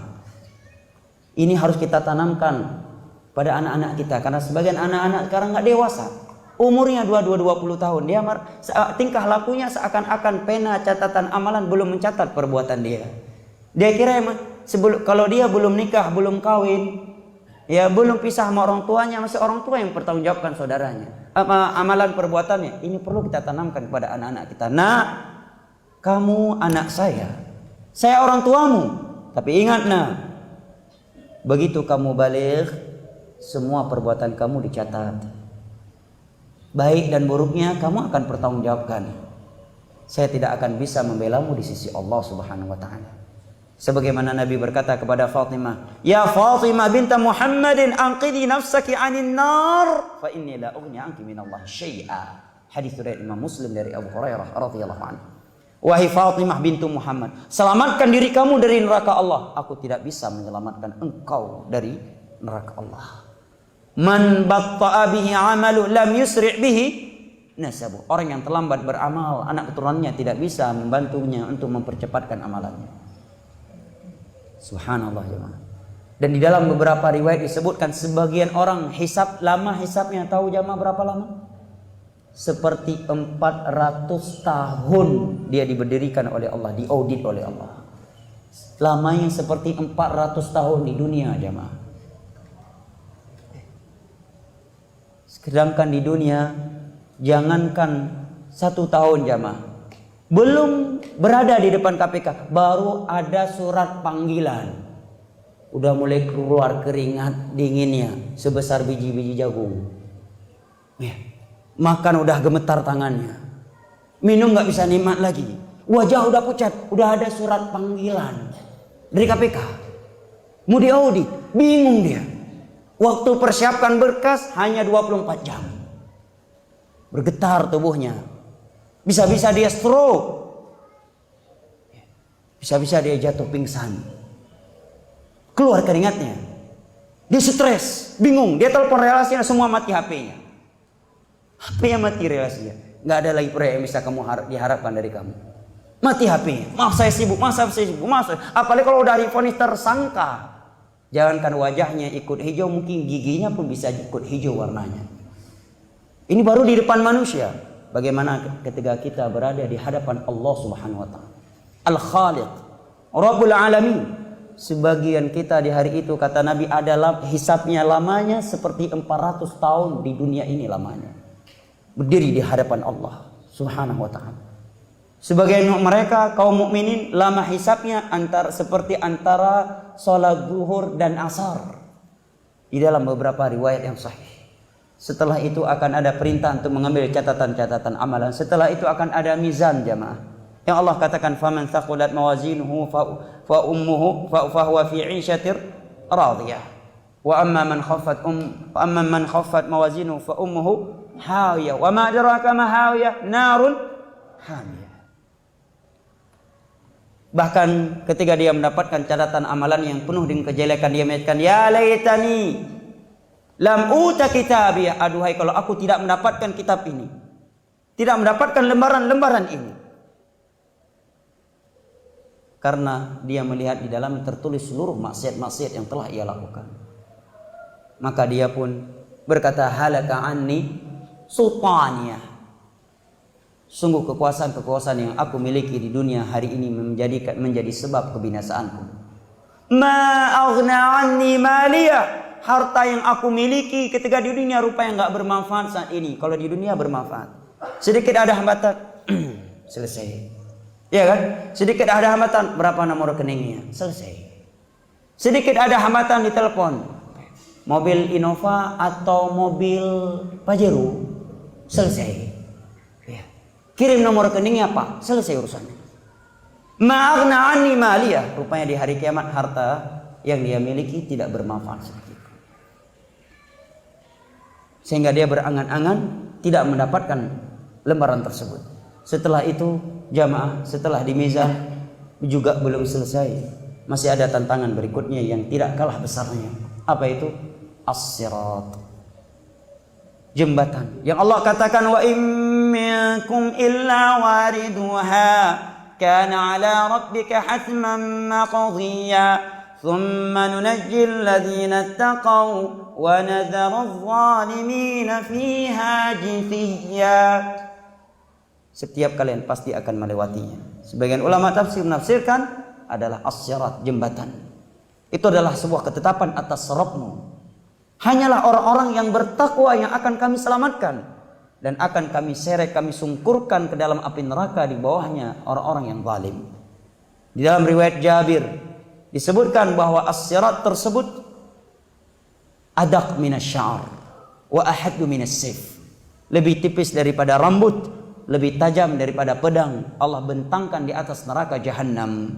[SPEAKER 1] Ini harus kita tanamkan pada anak-anak kita. Karena sebagian anak-anak sekarang nggak dewasa. Umurnya 22-20 tahun. Dia tingkah lakunya seakan-akan pena catatan amalan belum mencatat perbuatan dia. Dia kira kalau dia belum nikah, belum kawin, ya belum pisah sama orang tuanya, masih orang tua yang bertanggungjawabkan saudaranya. Amalan perbuatannya. Ini perlu kita tanamkan kepada anak-anak kita. Nak, kamu anak saya orang tuamu. Tapi ingat nak, begitu kamu balik, semua perbuatan kamu dicatat. Baik dan buruknya kamu akan pertanggungjawabkan. Saya tidak akan bisa membelamu di sisi Allah Subhanahu wa taala. Sebagaimana Nabi berkata kepada Fatimah, "Ya Fatimah binta Muhammadin, anqidhi nafsaki 'anil nar, fa inni la ughni 'anki minallahi syai'a." Hadis riwayat Imam Muslim dari Abu Hurairah radhiyallahu anhu. Wahai Fatimah bintu Muhammad, selamatkan diri kamu dari neraka Allah. Aku tidak bisa menyelamatkan engkau dari neraka Allah. Man batta'a bihi 'amalu lam yusri' bihi nasabu. Orang yang terlambat beramal, anak keturunannya tidak bisa membantunya untuk mempercepatkan amalannya. Subhanallah jemaah. Dan di dalam beberapa riwayat disebutkan sebagian orang lama hisabnya, tahu jemaah berapa lama? Seperti 400 tahun dia diberdirikan oleh Allah, diaudit oleh Allah. Lamanya seperti 400 tahun di dunia jemaah. Sedangkan di dunia, jangankan 1 tahun jemaah, belum berada di depan KPK, baru ada surat panggilan, udah mulai keluar keringat dinginnya sebesar biji-biji jagung. Ya. Makan udah gemetar tangannya, minum nggak bisa nikmat lagi, wajah udah pucat, udah ada surat panggilan dari KPK, mau diaudit, bingung dia. Waktu persiapkan berkas hanya 24 jam, bergetar tubuhnya, bisa-bisa dia stroke, bisa-bisa dia jatuh pingsan, keluar keringatnya, dia stres, bingung, dia telepon relasinya, semua mati HP-nya. HP-nya mati relasinya. Nggak ada lagi proyek yang bisa kamu diharapkan dari kamu. Mati HP-nya. Maaf saya sibuk, apalagi kalau dari vonis tersangka. Jangankan wajahnya ikut hijau, mungkin giginya pun bisa ikut hijau warnanya. Ini baru di depan manusia. Bagaimana ketika kita berada di hadapan Allah Subhanahu wa taala. Al-Khaliq, Rabbul Alamin. Sebagian kita di hari itu, kata Nabi, adalah hisabnya lamanya seperti 400 tahun di dunia ini lamanya. Berdiri di hadapan Allah Subhanahu wa taala. Sebagian mereka kaum mukminin lama hisabnya seperti antara salat zuhur dan asar. Di dalam beberapa riwayat yang sahih. Setelah itu akan ada perintah untuk mengambil catatan-catatan amalan. Setelah itu akan ada mizan jamaah. Yang Allah katakan faman thaqulat mawazinuhu fa huwa fi 'ishatir radiyah. Wa amma man khaffat mawazinuhu fa ummuhu hawiyah. Wa ma adraka ma hawiyah? Narun hamiyah. Bahkan ketika dia mendapatkan catatan amalan yang penuh dengan kejelekan, dia mengatakan, ya laitani lam uta kitabiyah. Aduhai kalau aku tidak mendapatkan kitab ini, tidak mendapatkan lembaran-lembaran ini. Karena dia melihat di dalam tertulis seluruh maksiat-maksiat yang telah ia lakukan. Maka dia pun berkata, halaka anni sultaniyah. Sungguh kekuasaan-kekuasaan yang aku miliki di dunia hari ini menjadi sebab kebinasaanku. Ma aghna anni maliyah. Harta yang aku miliki ketika di dunia rupanya enggak bermanfaat saat ini. Kalau di dunia bermanfaat. Sedikit ada hambatan, selesai. Ya kan? Sedikit ada hambatan, berapa nomor rekeningnya? Selesai. Sedikit ada hambatan di telepon, mobil Innova atau mobil Pajero, selesai. Ya. Kirim nomor rekeningnya Pak, selesai urusannya. Ma'aghna anni maliyah. Rupanya di hari kiamat harta yang dia miliki tidak bermanfaat sedikit. Sehingga dia berangan-angan tidak mendapatkan lembaran tersebut. Setelah itu jamaah, setelah dimizan juga belum selesai. Masih ada tantangan berikutnya yang tidak kalah besarnya. Apa itu? As-sirat. Jembatan. Yang Allah katakan, wa in minkum illa wariduha kana ala rabbika hatman maqdiya thumma nunajji alladhina ittaqaw wa nadharu adh-dhalimina fiha jithiya. Setiap kalian pasti akan melewatinya. Sebagian ulama tafsir menafsirkan adalah as-sirat, jembatan. Itu adalah sebuah ketetapan atas Rabbmu. Hanyalah orang-orang yang bertakwa yang akan kami selamatkan. Dan akan kami seret, kami sungkurkan ke dalam api neraka di bawahnya orang-orang yang zalim. Di dalam riwayat Jabir disebutkan bahwa as-sirat tersebut adaq minasy-sya'r wa ahaddu minas-sayf. Lebih tipis daripada rambut, lebih tajam daripada pedang. Allah bentangkan di atas neraka jahanam.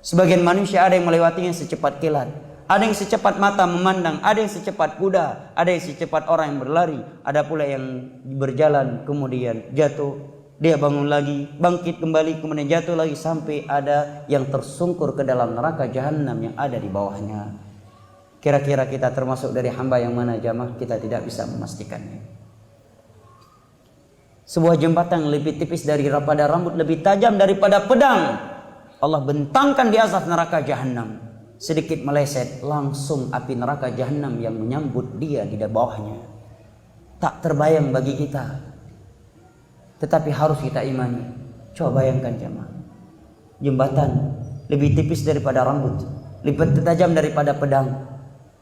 [SPEAKER 1] Sebagian manusia ada yang melewatinya secepat kilat, ada yang secepat mata memandang, ada yang secepat kuda, ada yang secepat orang yang berlari, ada pula yang berjalan kemudian jatuh, dia bangun lagi, bangkit kembali, kemudian jatuh lagi, sampai ada yang tersungkur ke dalam neraka jahanam yang ada di bawahnya. Kira-kira kita termasuk dari hamba yang mana jamaah? Kita tidak bisa memastikannya. Sebuah jembatan yang lebih tipis daripada rambut, lebih tajam daripada pedang, Allah bentangkan di atas neraka jahanam. Sedikit meleset, langsung api neraka jahanam yang menyambut dia di bawahnya. Tak terbayang bagi kita, tetapi harus kita imani. Coba bayangkan jemaah, jembatan lebih tipis daripada rambut, lebih tajam daripada pedang,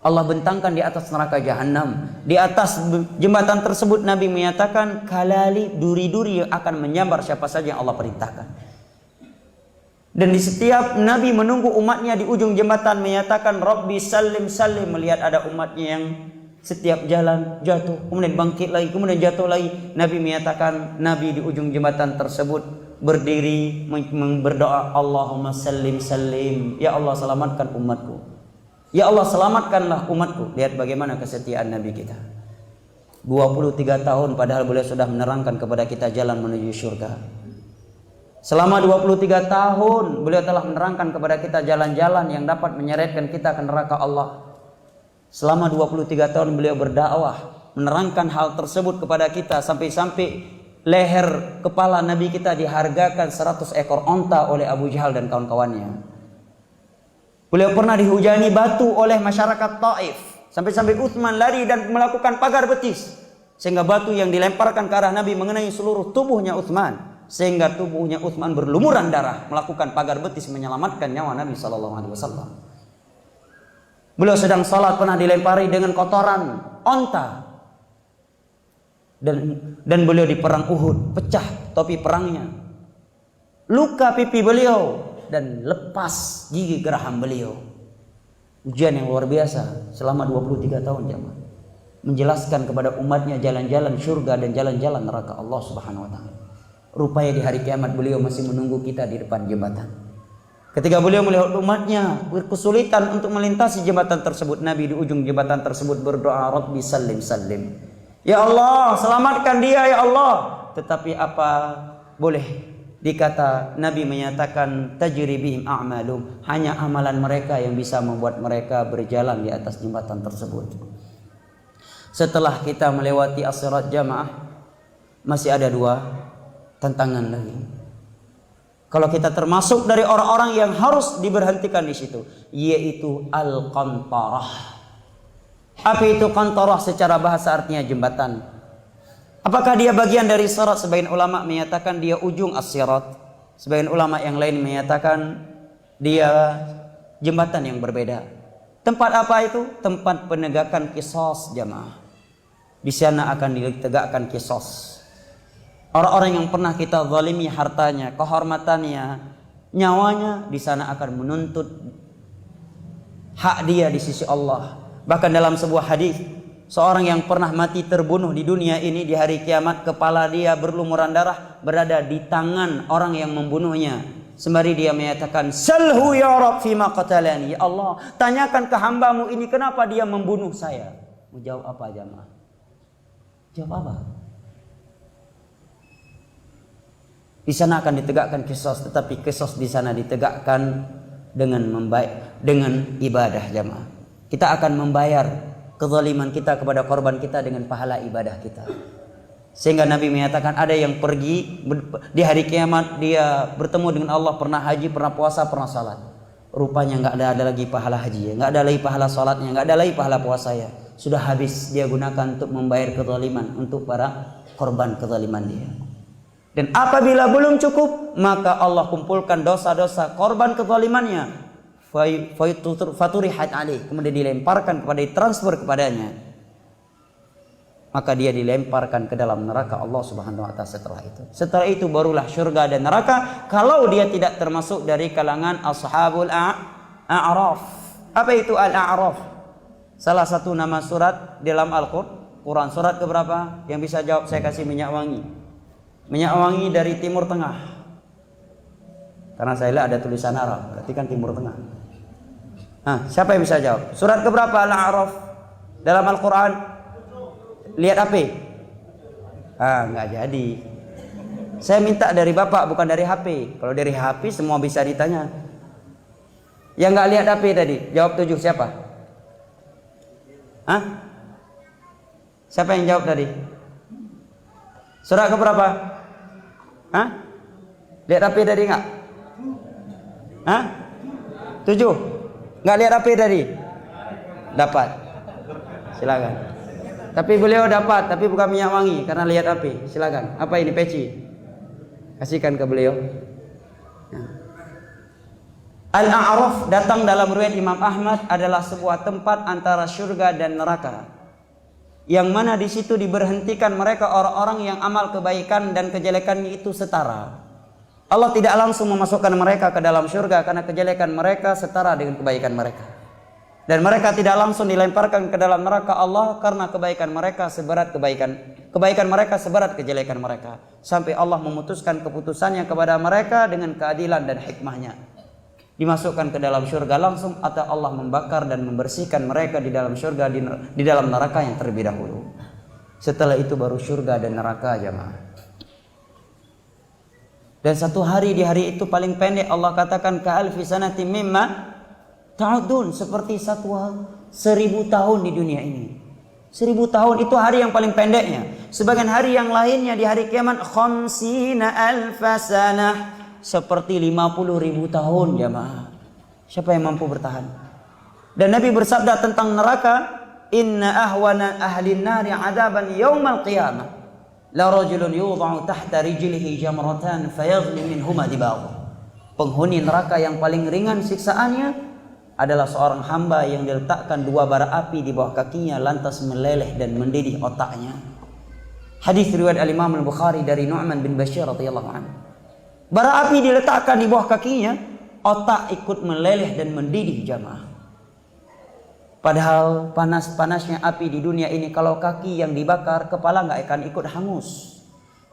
[SPEAKER 1] Allah bentangkan di atas neraka jahanam. Di atas jembatan tersebut Nabi menyatakan, kalali, duri-duri yang akan menyambar siapa saja yang Allah perintahkan. Dan di setiap Nabi menunggu umatnya di ujung jembatan menyatakan, Rabbi salim salim. Melihat ada umatnya yang setiap jalan jatuh, kemudian bangkit lagi, kemudian jatuh lagi. Nabi menyatakan, Nabi di ujung jembatan tersebut berdiri berdoa, Allahumma salim salim. Ya Allah, selamatkan umatku. Ya Allah, selamatkanlah umatku. Lihat bagaimana kesetiaan Nabi kita. 23 tahun padahal beliau sudah menerangkan kepada kita jalan menuju surga. Selama 23 tahun beliau telah menerangkan kepada kita jalan-jalan yang dapat menyeretkan kita ke neraka Allah. Selama 23 tahun beliau berdakwah, menerangkan hal tersebut kepada kita, sampai-sampai leher kepala Nabi kita dihargakan 100 ekor onta oleh Abu Jahal dan kawan-kawannya. Beliau pernah dihujani batu oleh masyarakat Taif, sampai-sampai Utsman lari dan melakukan pagar betis, sehingga batu yang dilemparkan ke arah Nabi mengenai seluruh tubuhnya Utsman, sehingga tubuhnya Utsman berlumuran darah, melakukan pagar betis menyelamatkan nyawa Nabi SAW. Beliau sedang salat pernah dilempari dengan kotoran onta, dan beliau di perang Uhud pecah topi perangnya, luka pipi beliau dan lepas gigi geraham beliau. Ujian yang luar biasa selama 23 tahun jemaah, menjelaskan kepada umatnya jalan-jalan surga dan jalan-jalan neraka Allah Subhanahu wa taala. Rupanya di hari kiamat beliau masih menunggu kita di depan jembatan. Ketika beliau melihat umatnya berkesulitan untuk melintasi jembatan tersebut, Nabi di ujung jembatan tersebut berdoa, Rabbi salim salim. Ya Allah, selamatkan dia ya Allah. Tetapi apa boleh dikata Nabi menyatakan tajri bihim a'malum, hanya amalan mereka yang bisa membuat mereka berjalan di atas jembatan tersebut. Setelah kita melewati as-sirat jamaah, masih ada 2 tantangan lagi. Kalau kita termasuk dari orang-orang yang harus diberhentikan di situ, yaitu al-qantarah. Apa itu qantarah? Secara bahasa artinya jembatan. Apakah dia bagian dari sirat? Sebagian ulama menyatakan dia ujung as-sirat. Sebagian ulama yang lain menyatakan dia jembatan yang berbeda. Tempat apa itu? Tempat penegakan qisas jamaah. Di sana akan ditegakkan qisas. Orang-orang yang pernah kita zalimi hartanya, kehormatannya, nyawanya, di sana akan menuntut hak dia di sisi Allah. Bahkan dalam sebuah hadis, seorang yang pernah mati terbunuh di dunia ini, di hari kiamat kepala dia berlumuran darah berada di tangan orang yang membunuhnya. Sembari dia menyatakan, "Salhu ya Rabb fima qatalani." Ya Allah, tanyakan ke hambamu ini kenapa dia membunuh saya. Mau jawab apa jamaah? Jawab apa? Di sana akan ditegakkan qisas, tetapi qisas di sana ditegakkan dengan dengan ibadah jamaah. Kita akan membayar kezaliman kita kepada korban kita dengan pahala ibadah kita. Sehingga Nabi menyatakan ada yang pergi di hari kiamat, dia bertemu dengan Allah, pernah haji, pernah puasa, pernah salat. Rupanya nggak ada lagi pahala haji, nggak ada lagi pahala salatnya, nggak ada lagi pahala puasanya. Sudah habis dia gunakan untuk membayar kezaliman untuk para korban kezaliman dia. Dan apabila belum cukup, maka Allah kumpulkan dosa-dosa korban kezalimannya, faturihat alaih, kemudian dilemparkan kepada, ditransfer kepadanya, maka dia dilemparkan ke dalam neraka Allah Subhanahu wa taala setelah itu. Setelah itu barulah surga dan neraka kalau dia tidak termasuk dari kalangan ashabul a'raf. Apa itu al-a'raf? Salah satu nama surat dalam Al-Qur'an. Surat keberapa? Yang bisa jawab saya kasih minyak wangi. Minyak wangi dari Timur Tengah. Karena saya lihat ada tulisan Arab, berarti kan Timur Tengah. Siapa yang bisa jawab? Surat keberapa Al-A'raf dalam Al-Quran? Lihat HP. Nggak jadi. Saya minta dari Bapak, bukan dari HP. Kalau dari HP semua bisa ditanya. Yang nggak lihat HP tadi, jawab 7 siapa? Siapa yang jawab tadi? Surat keberapa? Lihat HP tadi nggak? 7. Nggak lihat HP tadi? Dapat. Silakan. Tapi beliau dapat, tapi bukan minyak wangi karena lihat HP. Silakan. Apa ini peci? Kasihkan ke beliau. Al-A'raf datang dalam riwayat Imam Ahmad adalah sebuah tempat antara surga dan neraka. Yang mana di situ diberhentikan mereka orang-orang yang amal kebaikan dan kejelekannya itu setara. Allah tidak langsung memasukkan mereka ke dalam surga karena kejelekan mereka setara dengan kebaikan mereka. Dan mereka tidak langsung dilemparkan ke dalam neraka Allah karena kebaikan mereka seberat kebaikan mereka seberat kejelekan mereka. Sampai Allah memutuskan keputusannya kepada mereka dengan keadilan dan hikmahnya. Dimasukkan ke dalam surga langsung atau Allah membakar dan membersihkan mereka di dalam surga di dalam neraka yang terlebih dahulu. Setelah itu baru surga dan neraka jamaah. Dan satu hari di hari itu paling pendek Allah katakan ka'alfi sanati mimma ta'udun, seperti 1000 tahun di dunia ini. 1000 tahun itu hari yang paling pendeknya. Sebagian hari yang lainnya di hari kiamat khamsina alfa sanah, seperti 50.000 tahun jamaah. Siapa yang mampu bertahan? Dan Nabi bersabda tentang neraka, inna ahwana ahli nari adaban yaumal qiyamah la rajulun yudha'u tahta rijlihi jamratan fayaghli minhuma dibaghu. Penghuni neraka yang paling ringan siksaannya adalah seorang hamba yang diletakkan 2 bara api di bawah kakinya lantas meleleh dan mendidih otaknya. Hadis riwayat Al-Imam Al-Bukhari dari Nu'man bin Bashir radhiyallahu anhu. Bara api diletakkan di bawah kakinya, otak ikut meleleh dan mendidih jamaah. Padahal panas-panasnya api di dunia ini, kalau kaki yang dibakar, kepala nggak akan ikut hangus.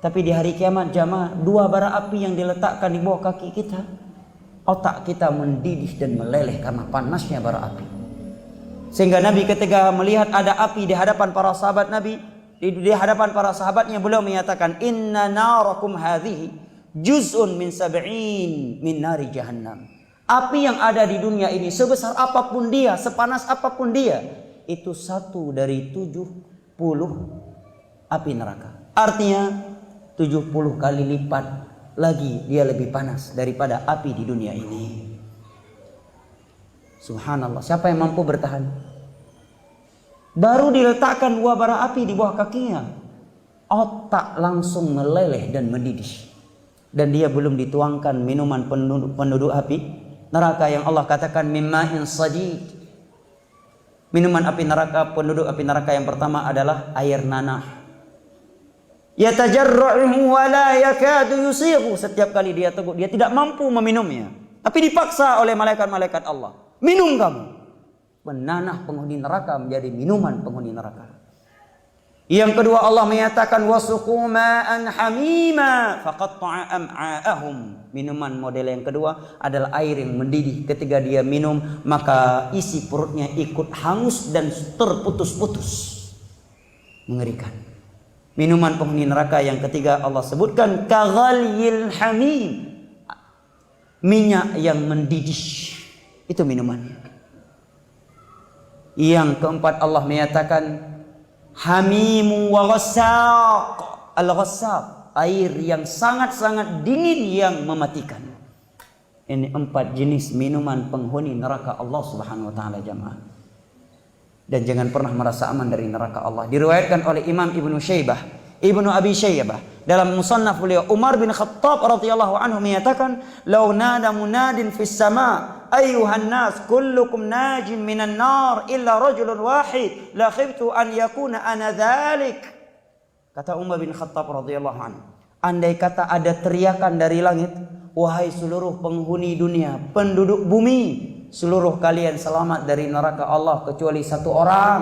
[SPEAKER 1] Tapi di hari kiamat jamaah, 2 bara api yang diletakkan di bawah kaki kita, otak kita mendidih dan meleleh karena panasnya bara api. Sehingga Nabi ketika melihat ada api di hadapan para sahabat Nabi, di hadapan para sahabatnya beliau menyatakan, inna narakum hadhihi juz'un min sab'in min nari jahannam. Api yang ada di dunia ini sebesar apapun dia, sepanas apapun dia, itu 1 dari 70 api neraka. Artinya 70 kali lipat lagi dia lebih panas daripada api di dunia ini. Subhanallah, siapa yang mampu bertahan? Baru diletakkan 2 bara api di bawah kakinya, otak langsung meleleh dan mendidih. Dan dia belum dituangkan minuman penduduk api neraka yang Allah katakan mimma'in sadid. Minuman api neraka, penduduk api neraka yang pertama adalah air nanah. Yatajarra'uhu wa la yakadu yusighu. Setiap kali dia teguk, dia tidak mampu meminumnya, tapi dipaksa oleh malaikat-malaikat Allah. Minum kamu. Menanah penghuni neraka menjadi minuman penghuni neraka. Yang kedua Allah menyatakan wasuqu ma'an hamima faqatta'a am'a'ahum. Minuman model yang kedua adalah air yang mendidih. Ketika dia minum maka isi perutnya ikut hangus dan terputus-putus. Mengerikan. Minuman penghuni neraka yang ketiga Allah sebutkan kaghalyil hamim. Minyak yang mendidih. Itu minumannya. Yang keempat Allah menyatakan hamimu wa ghassaq. Al-ghassaq, air yang sangat-sangat dingin yang mematikan. Ini 4 jenis minuman penghuni neraka Allah Subhanahu wa taala jamaah. Dan jangan pernah merasa aman dari neraka Allah. Diriwayatkan oleh Imam Ibnu Abi Syaibah dalam musannaf beliau, Umar bin Khattab radhiyallahu anhu menyatakan, "Law nada munadin fis sama' ayyuhan nas kullukum najin minan nar illa rajulun wahid la khiftu an yakuna ana dhalik." Kata Umar bin Khattab radhiyallahu anhu, andai kata ada teriakan dari langit, wahai seluruh penghuni dunia, penduduk bumi, seluruh kalian selamat dari neraka Allah kecuali 1 orang,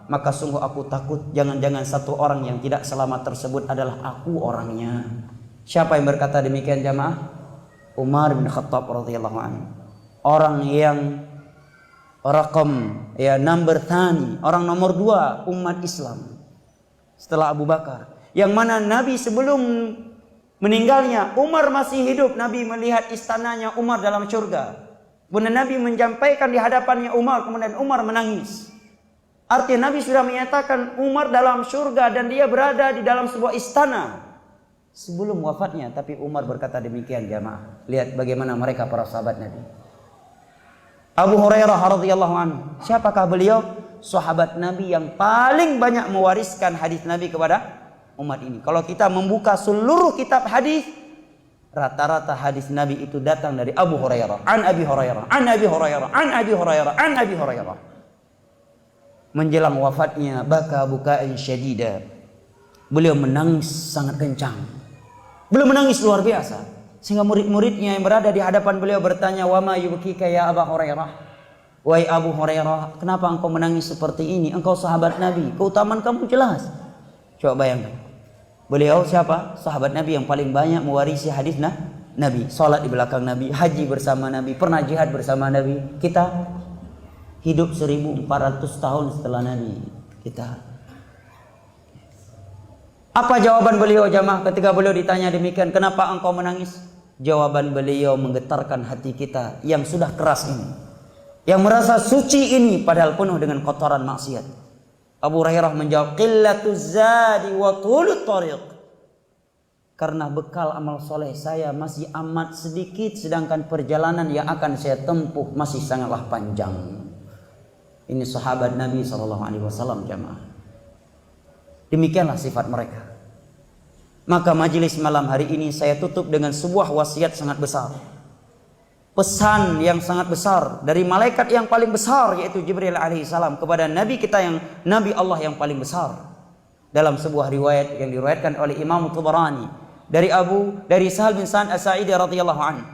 [SPEAKER 1] maka sungguh aku takut jangan-jangan 1 orang yang tidak selamat tersebut adalah aku orangnya. Siapa yang berkata demikian jamaah? Umar bin Khattab radhiyallahu anhu. Orang yang number thani, orang nomor 2 umat Islam setelah Abu Bakar, yang mana Nabi sebelum meninggalnya Umar masih hidup, Nabi melihat istananya Umar dalam surga. Kemudian Nabi menyampaikan di hadapannya Umar, kemudian Umar menangis. Artinya Nabi sudah menyatakan Umar dalam surga dan dia berada di dalam sebuah istana sebelum wafatnya, tapi Umar berkata demikian jamaah. Lihat bagaimana mereka para sahabat Nabi. Abu Hurairah radhiyallahu anhu, siapakah beliau? Sahabat Nabi yang paling banyak mewariskan hadis Nabi kepada umat ini. Kalau kita membuka seluruh kitab hadis, rata-rata hadis Nabi itu datang dari Abu Hurairah, an Abi Hurairah, an Abi Hurairah, an Abi Hurairah, an Abi Hurairah. Menjelang wafatnya baka bukaan syadida. Beliau menangis sangat kencang. Beliau menangis luar biasa sehingga murid-muridnya yang berada di hadapan beliau bertanya, "Wa ma yubkika ya Abu Hurairah?" Wahai Abu Hurairah, kenapa engkau menangis seperti ini? Engkau sahabat Nabi, keutamaan kamu jelas. Coba bayangkan. Beliau siapa? Sahabat Nabi yang paling banyak mewarisi hadis Nabi, salat di belakang Nabi, haji bersama Nabi, pernah jihad bersama Nabi. Kita hidup 1400 tahun setelah Nabi. Apa jawaban beliau jamaah ketika beliau ditanya demikian, kenapa engkau menangis? Jawaban beliau menggetarkan hati kita yang sudah keras ini, yang merasa suci ini padahal penuh dengan kotoran maksiat. Abu Hurairah menjawab, qillatuz zadi wa tulut tariq. Karena bekal amal soleh saya masih amat sedikit, sedangkan perjalanan yang akan saya tempuh masih sangatlah panjang. Ini sahabat Nabi SAW jamaah. Demikianlah sifat mereka. Maka majelis malam hari ini saya tutup dengan sebuah wasiat sangat besar. Pesan yang sangat besar dari malaikat yang paling besar, yaitu Jibril alaihissalam, kepada Nabi kita yang Nabi Allah yang paling besar. Dalam sebuah riwayat yang diriwayatkan oleh Imam Tabarani dari Sahal bin Sa'ad As-Sa'idi radhiyallahu anhu,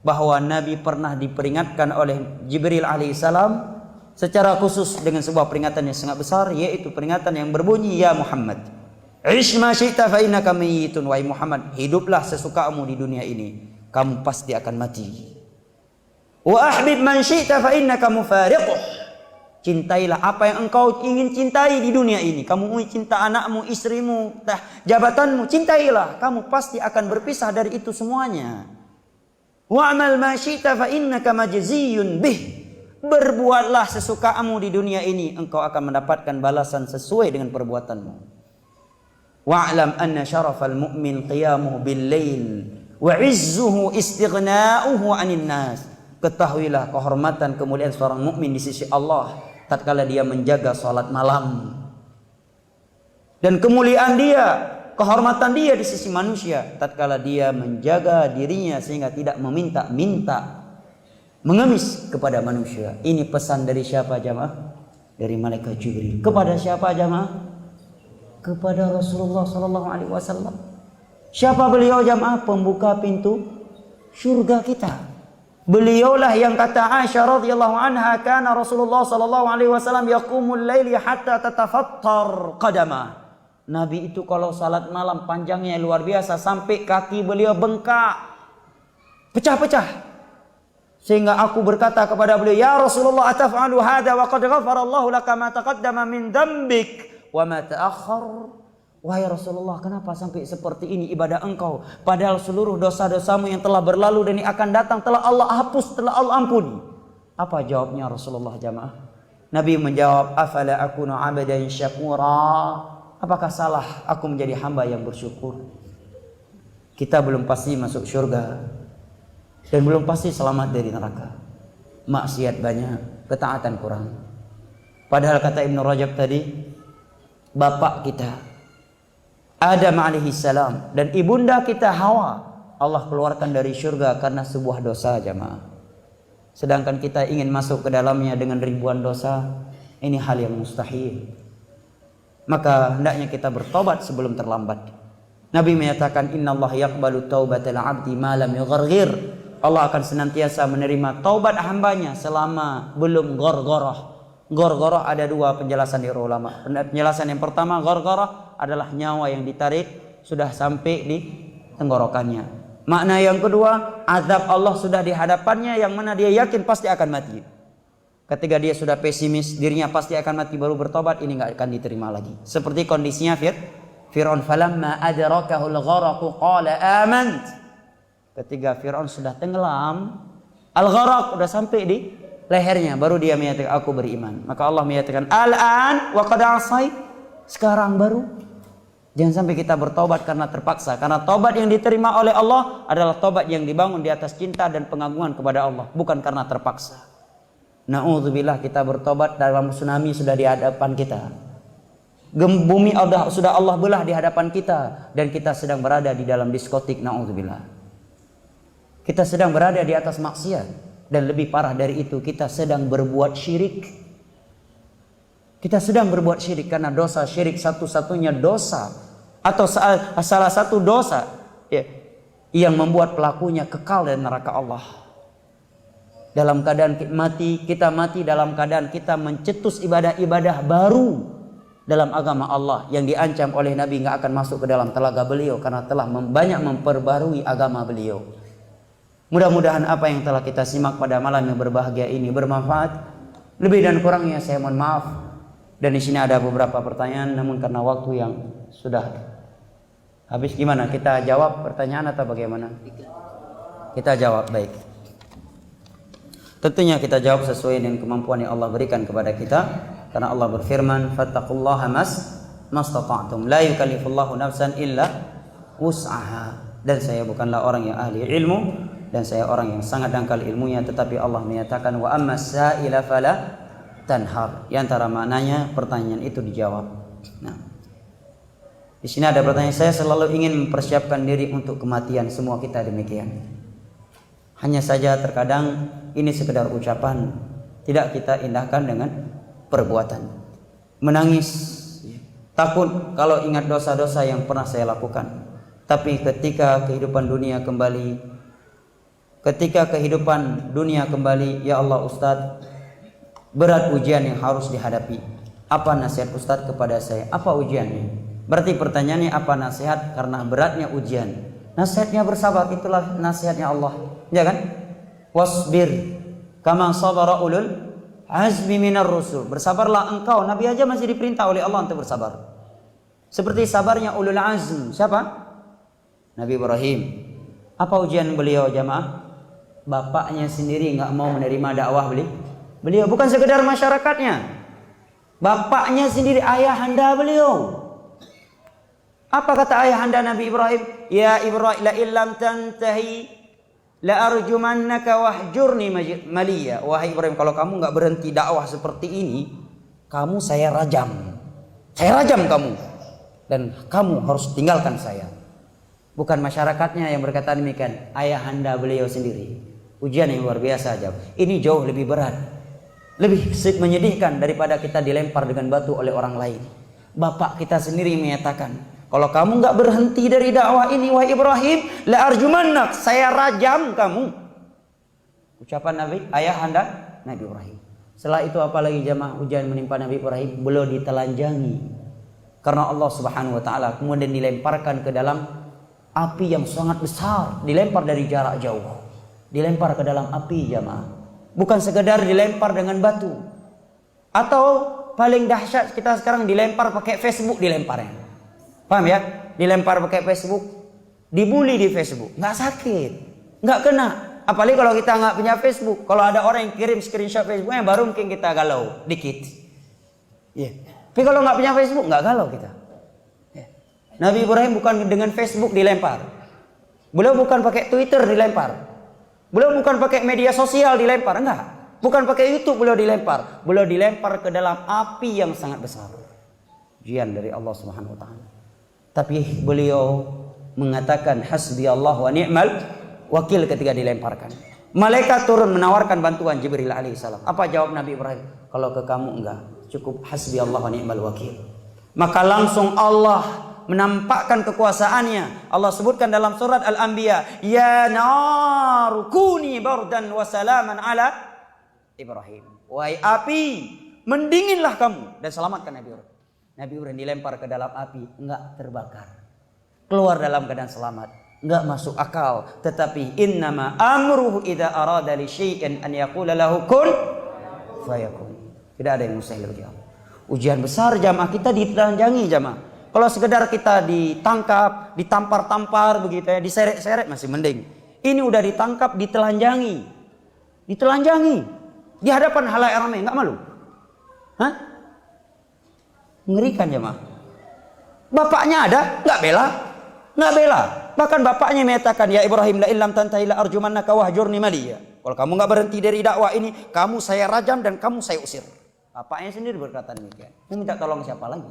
[SPEAKER 1] bahwa Nabi pernah diperingatkan oleh Jibril alaihissalam secara khusus dengan sebuah peringatan yang sangat besar, yaitu peringatan yang berbunyi, ya Muhammad, ish ma syi'ta fa innaka mayyitun. Wahai Muhammad, hiduplah sesukamu di dunia ini, kamu pasti akan mati. Wa ahbib man syi'ta fa innaka mufariquh. Cintailah apa yang engkau ingin cintai di dunia ini. Kamu ingin cinta anakmu, istrimu, jabatanmu, cintailah. Kamu pasti akan berpisah dari itu semuanya. Wa'mal ma syi'ta fa innaka majziyun bih. Berbuatlah sesukamu di dunia ini, engkau akan mendapatkan balasan sesuai dengan perbuatanmu. Wa'lam anna syarafal mu'min qiyamuhu bil lail wa 'izzuhu istighna'uhu 'anil nas. Ketahuilah kehormatan kemuliaan seorang mukmin di sisi Allah tatkala dia menjaga salat malam. Dan kemuliaan dia, kehormatan dia di sisi manusia tatkala dia menjaga dirinya sehingga tidak meminta-minta, mengemis kepada manusia. Ini pesan dari siapa jamaah? Dari malaikat Jibril. Kepada siapa jamaah? Kepada Rasulullah sallallahu alaihi wasallam. Siapa beliau jamaah? Pembuka pintu surga kita. Beliaulah yang kata Aisyah radhiyallahu anha, kana Rasulullah sallallahu alaihi wasallam yaqumul laili hatta tatafattar qadamah. Nabi itu kalau salat malam panjangnya luar biasa sampai kaki beliau bengkak, pecah-pecah. Sehingga aku berkata kepada beliau, "Ya Rasulullah, ataf'alu hadza wa qad ghafara Allahu laka ma taqaddama min dhanbik wa ma ta'akhkhar?" Wahai Rasulullah, kenapa sampai seperti ini ibadah engkau? Padahal seluruh dosa-dosamu yang telah berlalu dan yang akan datang telah Allah hapus, telah Allah ampuni. Apa jawabnya Rasulullah jamaah? Nabi menjawab, afala akunu abdan syakura. Apakah salah aku menjadi hamba yang bersyukur? Kita belum pasti masuk surga dan belum pasti selamat dari neraka. Maksiat banyak, ketaatan kurang. Padahal kata Ibnu Rajab tadi, bapak kita Adam alaihi salam dan ibunda kita Hawa Allah keluarkan dari surga karena sebuah dosa jamaah. Sedangkan kita ingin masuk ke dalamnya dengan ribuan dosa, ini hal yang mustahil. Maka hendaknya kita bertobat sebelum terlambat. Nabi menyatakan, innallaha yaqbalu taubatal 'abdi ma lam yugharghir. Allah akan senantiasa menerima taubat hambanya selama belum ghargharah. Ghargharah ada dua penjelasan dari ulama. Penjelasan yang pertama, ghargharah adalah nyawa yang ditarik sudah sampai di tenggorokannya. Makna yang kedua, azab Allah sudah di hadapannya yang mana dia yakin pasti akan mati. Ketika dia sudah pesimis, dirinya pasti akan mati baru bertobat, ini enggak akan diterima lagi. Seperti kondisinya Fir'aun, falamma adrakahul gharaqu qala amant. Ketika Fir'aun sudah tenggelam, al-gharaq sudah sampai di lehernya, baru dia menyatakan aku beriman. Maka Allah menyatakan al-an wa qad asai, sekarang baru. Jangan sampai kita bertobat karena terpaksa. Karena tobat yang diterima oleh Allah adalah tobat yang dibangun di atas cinta dan pengagungan kepada Allah, bukan karena terpaksa. Na'udzubillah, kita bertobat dalam tsunami sudah di hadapan kita. Bumi sudah Allah belah di hadapan kita dan kita sedang berada di dalam diskotik. Na'udzubillah. Kita sedang berada di atas maksiat dan lebih parah dari itu, kita sedang berbuat syirik. Kita sedang berbuat syirik karena dosa syirik satu-satunya dosa atau salah satu dosa ya, yang membuat pelakunya kekal dari neraka Allah. Dalam keadaan kita mati dalam keadaan kita mencetus ibadah-ibadah baru dalam agama Allah yang diancam oleh Nabi nggak akan masuk ke dalam telaga beliau karena telah banyak memperbarui agama beliau. Mudah-mudahan apa yang telah kita simak pada malam yang berbahagia ini bermanfaat. Lebih dan kurangnya saya mohon maaf. Dan di sini ada beberapa pertanyaan, namun karena waktu yang sudah habis, gimana? Kita jawab pertanyaan atau bagaimana? Kita jawab, baik. Tentunya kita jawab sesuai dengan kemampuan yang Allah berikan kepada kita, karena Allah berfirman, fattaqullaha mastata'tum, la yukallifullahu nafsan illa wus'aha. Dan saya bukanlah orang yang ahli ilmu, dan saya orang yang sangat dangkal ilmunya, tetapi Allah menyatakan wa amma sa'ila fala tanhar. Di antara maknanya pertanyaan itu dijawab. Nah, di sini ada pertanyaan, saya selalu ingin mempersiapkan diri untuk kematian. Semua kita demikian. Hanya saja terkadang ini sekedar ucapan, tidak kita indahkan dengan perbuatan. Menangis, takut kalau ingat dosa-dosa yang pernah saya lakukan. Tapi ketika kehidupan dunia kembali, ya Allah Ustadz, berat ujian yang harus dihadapi. Apa nasihat Ustadz kepada saya? Apa ujiannya? Berarti pertanyaannya apa nasihat karena beratnya ujian? Nasihatnya bersabar, itulah nasihatnya Allah. Ya kan? Wasbir kama sabara ulul azmi minar rusul. Bersabarlah engkau. Nabi aja masih diperintah oleh Allah untuk bersabar. Seperti sabarnya ulul azm. Siapa? Nabi Ibrahim. Apa ujian beliau jamaah? Bapaknya sendiri nggak mau menerima dakwah beliau. Bukan sekedar masyarakatnya. Bapaknya sendiri, ayahanda beliau. Apa kata ayahanda Nabi Ibrahim? Ya Ibrahim, la illam tantahi la arjumannaka wahjurni maliya. Wahai Ibrahim, kalau kamu nggak berhenti dakwah seperti ini, kamu saya rajam. Saya rajam kamu. Dan kamu harus tinggalkan saya. Bukan masyarakatnya yang berkata demikian, ayahanda beliau sendiri. Ujian yang luar biasa jauh. Ini jauh lebih berat, lebih menyedihkan daripada kita dilempar dengan batu oleh orang lain. Bapak kita sendiri menyatakan, kalau kamu nggak berhenti dari dakwah ini, wahai Ibrahim, la arjumannak, saya rajam kamu. Ucapan Nabi, ayahanda Nabi Ibrahim. Setelah itu apalagi jamaah ujian menimpa Nabi Ibrahim, beliau ditelanjangi. Karena Allah Subhanahu wa taala, kemudian dilemparkan ke dalam api yang sangat besar, dilempar dari jarak jauh. Dilempar ke dalam api jamaah. Bukan sekedar dilempar dengan batu. Atau paling dahsyat kita sekarang dilempar pakai Facebook dilemparnya. Paham ya? Dilempar pakai Facebook, dibully di Facebook, nggak sakit, nggak kena. Apalagi kalau kita nggak punya Facebook, kalau ada orang yang kirim screenshot Facebooknya, baru mungkin kita galau dikit. Tapi kalau nggak punya Facebook, nggak galau kita. Nabi Ibrahim bukan dengan Facebook dilempar, beliau bukan pakai Twitter dilempar, beliau bukan pakai media sosial dilempar, enggak. Bukan pakai YouTube beliau dilempar ke dalam api yang sangat besar. Ujian dari Allah Subhanahu wa taala. Tapi beliau mengatakan hasbiyallah wa ni'mal wakil ketika dilemparkan. Malaikat turun menawarkan bantuan Jibril alaihissalam. Apa jawab Nabi Ibrahim? Kalau ke kamu enggak, cukup hasbiyallah wa ni'mal wakil. Maka langsung Allah menampakkan kekuasaannya. Allah sebutkan dalam surat Al-Anbiya, ya nar kuni bardan wa salaman ala Ibrahim. Wahai api, mendinginlah kamu dan selamatkan Nabi Ibrahim. Nabi Ibrahim dilempar ke dalam api, enggak terbakar, keluar dalam keadaan selamat, enggak masuk akal. Tetapi innama amruhu idza arada li syai'in an yaqula lahu kun fayakun. Tidak ada yang mustahil bagi Allah. Ujian besar jamaah, kita ditelanjangi jamaah. Kalau sekedar kita ditangkap, ditampar-tampar begitu ya, diseret-seret masih mending. Ini udah ditangkap, ditelanjangi di hadapan halayak ramai, enggak malu? Hah? Mengerikan jemaah. Bapaknya ada, enggak bela. Bahkan bapaknya menyatakan, ya Ibrahim la illam tantahi la arjumannaka wahjurni maliya. Kalau kamu enggak berhenti dari dakwah ini, kamu saya rajam dan kamu saya usir. Bapaknya sendiri berkata demikian. Minta tolong siapa lagi?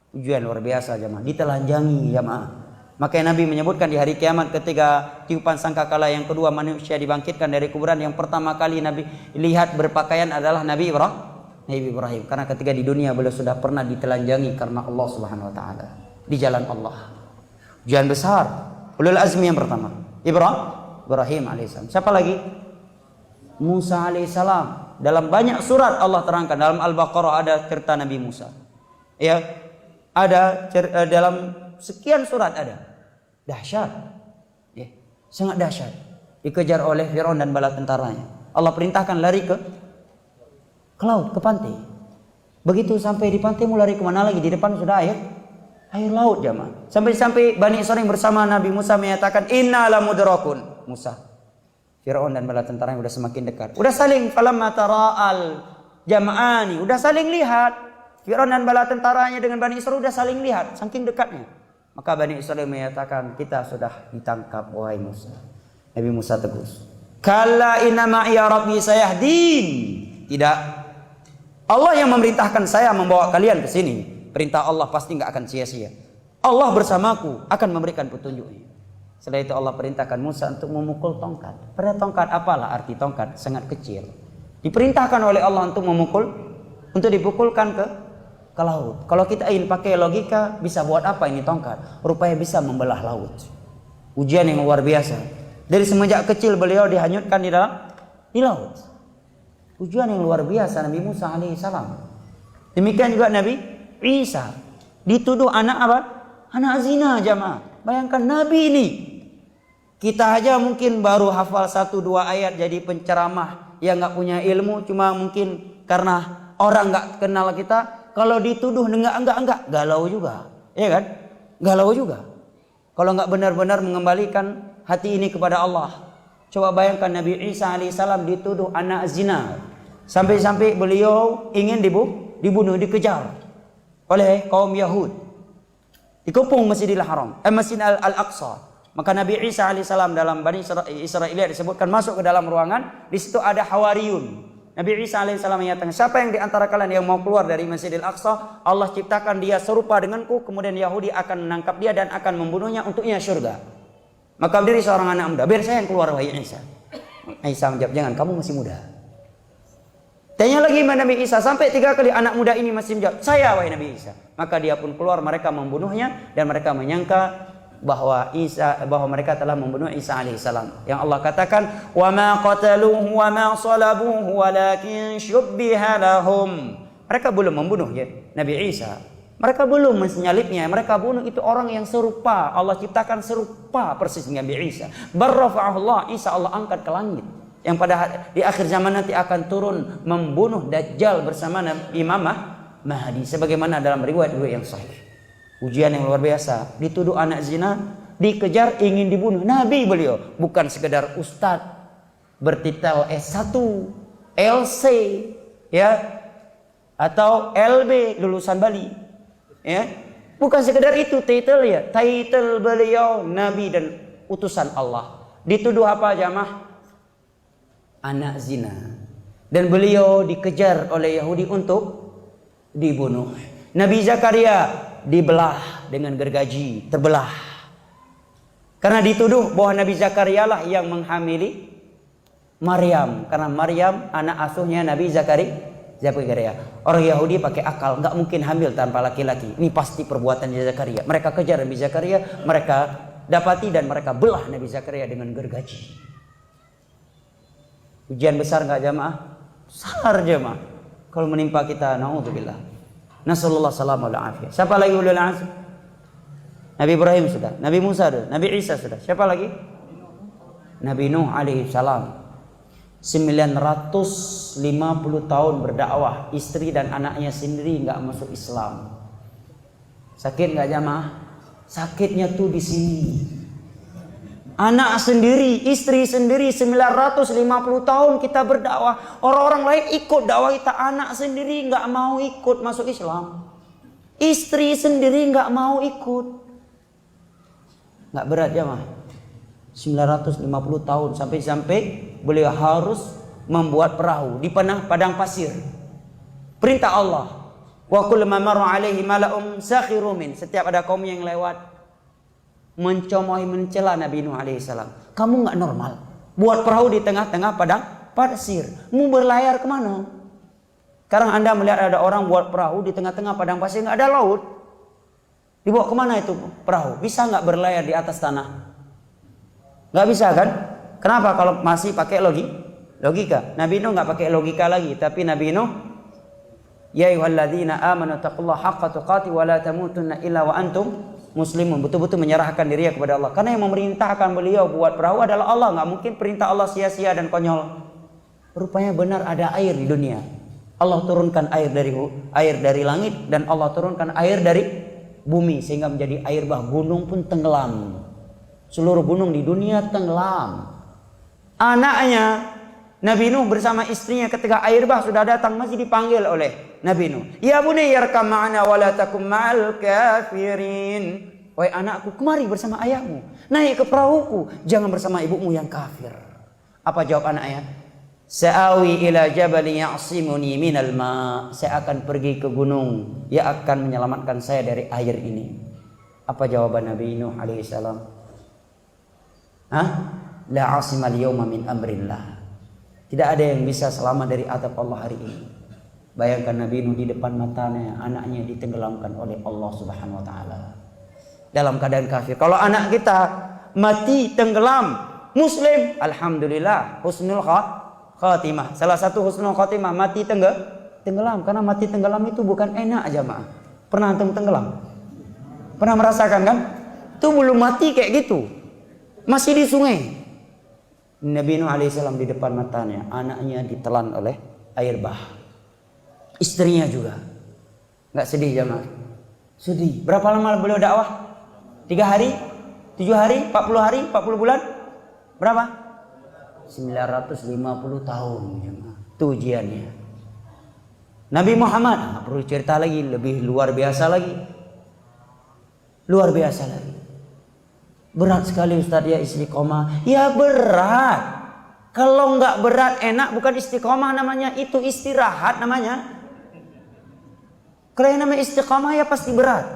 [SPEAKER 1] Ujian luar biasa jemaah, ditelanjangi jemaah. Makanya Nabi menyebutkan di hari kiamat ketika tiupan sangkakala yang kedua manusia dibangkitkan dari kuburan, yang pertama kali Nabi lihat berpakaian adalah Nabi Ibrahim. Karena ketika di dunia beliau sudah pernah ditelanjangi karena Allah Subhanahu wa taala di jalan Allah. Ujian besar. Ulul azmi yang pertama, Ibrahim alaihissalam. Siapa lagi? Musa alaihissalam. Dalam banyak surat Allah terangkan. Dalam Al-Baqarah ada cerita Nabi Musa. Ya, ada dalam sekian surat ada. Dahsyat. Ya, sangat dahsyat. Dikejar oleh Firaun dan bala tentaranya. Allah perintahkan lari ke laut, ke pantai. Begitu sampai di pantai mau lari kemana lagi? Di depan sudah air laut jamaah. Sampai Bani Israil bersama Nabi Musa menyatakan inna lamudrakun. Musa, Firaun dan bala tentaranya sudah semakin dekat. Udah saling falamma tara'al jama'ani, udah saling lihat. Firaun dan bala tentaranya dengan Bani Israil udah saling lihat, saking dekatnya. Maka Bani Israil menyatakan kita sudah ditangkap wahai Musa. Nabi Musa tegus, kalla inna ma'iya rabbi sayahdin. Tidak, Allah yang memerintahkan saya membawa kalian ke sini. Perintah Allah pasti nggak akan sia-sia. Allah bersamaku akan memberikan petunjuknya. Setelah itu Allah perintahkan Musa untuk memukul tongkat. Pada tongkat, apalah arti tongkat? Sangat kecil. Diperintahkan oleh Allah untuk memukul, untuk dipukulkan ke laut. Kalau kita ingin pakai logika, bisa buat apa ini tongkat? Rupanya bisa membelah laut. Ujian yang luar biasa. Dari semenjak kecil beliau dihanyutkan di laut. Ujian yang luar biasa Nabi Musa alaihissalam. Demikian juga Nabi Isa dituduh anak apa? Anak zina jamaah. Bayangkan Nabi ini. Kita aja mungkin baru hafal 1-2 ayat jadi penceramah yang nggak punya ilmu, cuma mungkin karena orang nggak kenal kita, kalau dituduh enggak, galau juga, ya kan? Galau juga. Kalau nggak benar-benar mengembalikan hati ini kepada Allah. Coba bayangkan Nabi Isa alaihissalam dituduh anak zina, sampai-sampai beliau ingin dibunuh, dikejar oleh kaum Yahud, dikepung Masjidil Haram, Masjid Al-Aqsa. Maka Nabi Isa alaihissalam dalam Bani Israiliyah disebutkan masuk ke dalam ruangan. Di situ ada Hawariyun. Nabi Isa alaihissalam menyatakan, siapa yang di antara kalian yang mau keluar dari Masjidil Aqsa, Allah ciptakan dia serupa denganku, kemudian Yahudi akan menangkap dia dan akan membunuhnya, untuknya surga. Maka berdiri seorang anak muda, biar saya yang keluar wahai Isa. Isa menjawab, jangan, kamu masih muda. Tanya lagi Nabi Isa, sampai 3 kali anak muda ini masih menjawab, saya wahai Nabi Isa. Maka dia pun keluar, mereka membunuhnya dan mereka menyangka bahwa mereka telah membunuh Isa alaihissalam. Yang Allah katakan, wa ma qataluhu wa ma salabuhu walakin syubbiha lahum. Mereka belum membunuh ya Nabi Isa. Mereka belum menyalibnya. Mereka bunuh itu orang yang serupa. Allah ciptakan serupa persis dengan Nabi Isa. Barrafa'ahullah, Isa Allah angkat ke langit. Yang pada di akhir zaman nanti akan turun membunuh Dajjal bersama Imam Mahdi. Sebagaimana dalam riwayat-riwayat yang sahih. Ujian yang luar biasa. Dituduh anak zina, dikejar, ingin dibunuh. Nabi beliau bukan sekedar ustadz bertitel S1, LC, ya, atau LB lulusan Bali, ya. Bukan sekedar itu titel ya. Titel beliau Nabi dan utusan Allah. Dituduh apa jamaah? Anak zina. Dan beliau dikejar oleh Yahudi untuk dibunuh. Nabi Zakaria dibelah dengan gergaji, terbelah. Karena dituduh bahwa Nabi Zakaria lah yang menghamili Maryam. Karena Maryam anak asuhnya Nabi Zakaria. Orang Yahudi pakai akal, nggak mungkin hamil tanpa laki-laki. Ini pasti perbuatan Zakaria. Mereka kejar Nabi Zakaria, mereka dapati dan mereka belah Nabi Zakaria dengan gergaji. Ujian besar nggak jamaah? Besar jamaah. Kalau menimpa kita, naudzubillah. Nasallallahu salam wal afiyah. Siapa lagi ulul azm? Nabi Ibrahim sudah, Nabi Musa sudah, Nabi Isa sudah. Siapa lagi? Nabi Nuh alaihi salam. 950 tahun berdakwah, istri dan anaknya sendiri enggak masuk Islam. Sakit enggak jamaah? Sakitnya tuh di sini. Anak sendiri, istri sendiri, 950 tahun kita berdakwah. Orang-orang lain ikut dakwah kita, anak sendiri nggak mau ikut masuk Islam. Istri sendiri nggak mau ikut. Nggak berat ya mah? 950 tahun sampai beliau harus membuat perahu di padang pasir. Perintah Allah. Wa kullu ma marra alaihi mala'um sakhiru min. Setiap ada kaum yang lewat, mencomohi, mencela Nabi Nuh alaihissalam. Kamu nggak normal, buat perahu di tengah-tengah padang pasir. Mau berlayar kemana? Sekarang Anda melihat ada orang buat perahu di tengah-tengah padang pasir, nggak ada laut. Dibawa kemana itu perahu? Bisa nggak berlayar di atas tanah? Nggak bisa kan? Kenapa? Kalau masih pakai logika. Nabi Nuh nggak pakai logika lagi, tapi Nabi Nuh, ya ayyuhalladzina amanu taqullaha haqqa tuqatih wa la tamutunna illa wa antum muslimun. Betul-betul menyerahkan dirinya kepada Allah. Karena yang memerintahkan beliau buat perahu adalah Allah. Nggak mungkin perintah Allah sia-sia dan konyol. Rupanya benar ada air di dunia. Allah turunkan air dari langit dan Allah turunkan air dari bumi sehingga menjadi air bah. Gunung pun tenggelam. Seluruh gunung di dunia tenggelam. Anaknya Nabi Nuh bersama istrinya ketika air bah sudah datang masih dipanggil oleh Nabi Nuh. Ya bunayya yarkam ma'ana wa la takum ma'al kafirin. Wahai anakku, kemari bersama ayahmu. Naik ke perahuku, jangan bersama ibumu yang kafir. Apa jawab anaknya? Sa'awi ila jabali ya'simuni minal ma'. Saya akan pergi ke gunung yang akan menyelamatkan saya dari air ini. Apa jawaban Nabi Nuh alaihissalam? La 'asimal yawma min amrillah. Tidak ada yang bisa selamat dari azab Allah hari ini. Bayangkan Nabi Nuh di depan matanya, anaknya ditenggelamkan oleh Allah Subhanahu wa taala. Dalam keadaan kafir. Kalau anak kita mati tenggelam, muslim, alhamdulillah, husnul khatimah. Salah satu husnul khatimah mati tenggelam. Karena mati tenggelam itu bukan enak jamaah. Pernah antum tenggelam? Pernah merasakan kan? Itu belum mati kayak gitu. Masih di sungai. Nabi Nuh alaihissalam di depan matanya, anaknya ditelan oleh air bah. Istrinya juga. Nggak sedih jemaah? Sedih. Berapa lama beliau dakwah? 3 hari? 7 hari? 40 hari? 40 bulan? Berapa? 950 tahun jemaah. Itu ujiannya. Nabi Muhammad, perlu cerita lagi, lebih luar biasa lagi. Luar biasa lagi. Berat sekali Ustaz ya istiqomah. Ya berat. Kalau nggak berat enak bukan istiqomah namanya, itu istirahat namanya. Kalau yang namanya istiqomah ya pasti berat.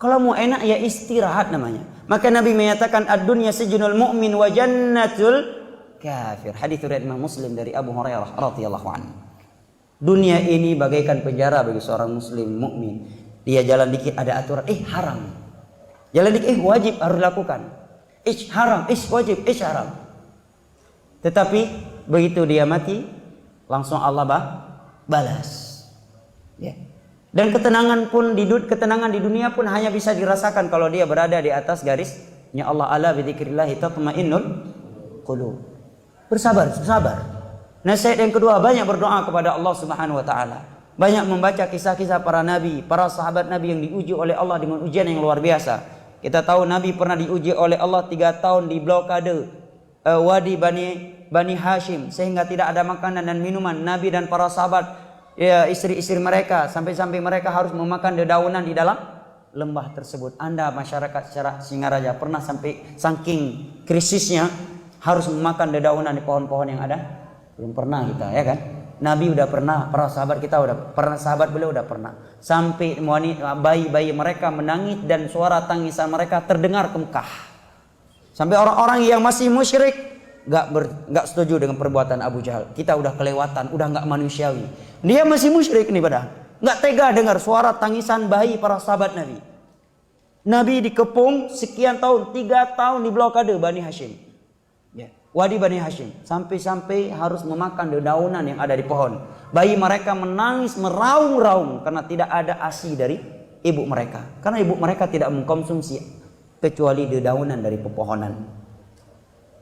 [SPEAKER 1] Kalau mau enak ya istirahat namanya. Maka Nabi menyatakan ad-dunya sijnul mu'min wa jannatul kafir. Hadits riwayat Imam Muslim dari Abu Hurairah radhiyallahu anhu. Dunia ini bagaikan penjara bagi seorang muslim mukmin. Dia jalan dikit ada aturan, haram. Jalan dikit, wajib harus lakukan. Haram, wajib, haram. Tetapi begitu dia mati, langsung Allah balas. Ya. Dan ketenangan di dunia pun hanya bisa dirasakan kalau dia berada di atas garisnya Allah. Ala bidzikrillah tatmainnul qulub. Bersabar. Nasihat yang kedua, banyak berdoa kepada Allah Subhanahu wa taala. Banyak membaca kisah-kisah para nabi, para sahabat Nabi yang diuji oleh Allah dengan ujian yang luar biasa. Kita tahu Nabi pernah diuji oleh Allah 3 tahun di blokade Wadi Bani Hashim, sehingga tidak ada makanan dan minuman. Nabi dan para sahabat, ya, istri-istri mereka, sampai-sampai mereka harus memakan dedaunan di dalam lembah tersebut. Anda masyarakat secara Singaraja pernah sampai saking krisisnya harus memakan dedaunan di pohon-pohon yang ada? Belum pernah kita, ya kan? Nabi udah pernah, para sahabat kita udah pernah, sahabat beliau udah pernah. Sampai bayi-bayi mereka menangis dan suara tangisan mereka terdengar ke Mekah. Sampai orang-orang yang masih musyrik nggak setuju dengan perbuatan Abu Jahal. Kita udah kelewatan, udah nggak manusiawi. Dia masih musyrik nih padahal. Nggak tega dengar suara tangisan bayi para sahabat Nabi. Nabi dikepung sekian tahun, 3 tahun di blokade Bani Hashim. Ya. Wadi Bani Hashim, sampai-sampai harus memakan dedaunan yang ada di pohon. Bayi mereka menangis meraung-raung karena tidak ada ASI dari ibu mereka. Karena ibu mereka tidak mengkonsumsi kecuali dedaunan dari pepohonan.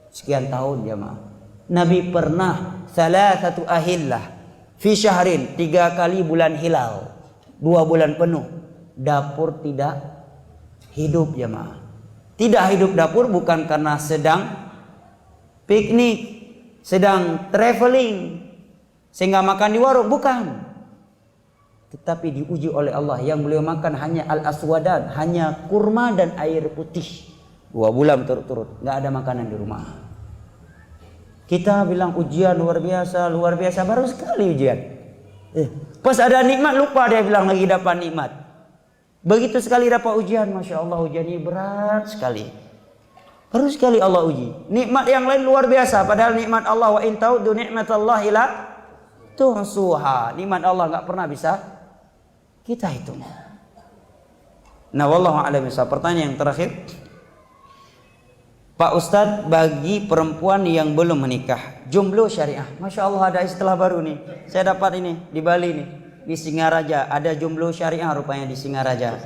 [SPEAKER 1] Sekian tahun jemaah. Nabi pernah salasatu ahillah fi syahrin, 3 kali bulan hilal, 2 bulan penuh dapur tidak hidup jemaah. Tidak hidup dapur bukan karena sedang piknik, sedang traveling, sehingga makan di warung, bukan. Tetapi diuji oleh Allah, yang beliau makan hanya al-aswadan, hanya kurma dan air putih. 2 bulan turut-turut, nggak ada makanan di rumah. Kita bilang ujian luar biasa, baru sekali ujian. Pas ada nikmat lupa dia bilang lagi dapat nikmat. Begitu sekali dapat ujian, Masya Allah ujian ini berat sekali. Baru sekali Allah uji. Nikmat yang lain luar biasa, padahal nikmat Allah wa in ta'uddu ni'matallahi la tuhsuha. Nikmat Allah enggak pernah bisa kita hitung. Nah, wallahu a'lam bishawab. Pertanyaan yang terakhir. Pak Ustadz, bagi perempuan yang belum menikah, jomblo syariah. Masya Allah ada istilah baru nih. Saya dapat ini di Bali nih, di Singaraja ada jomblo syariah rupanya di Singaraja.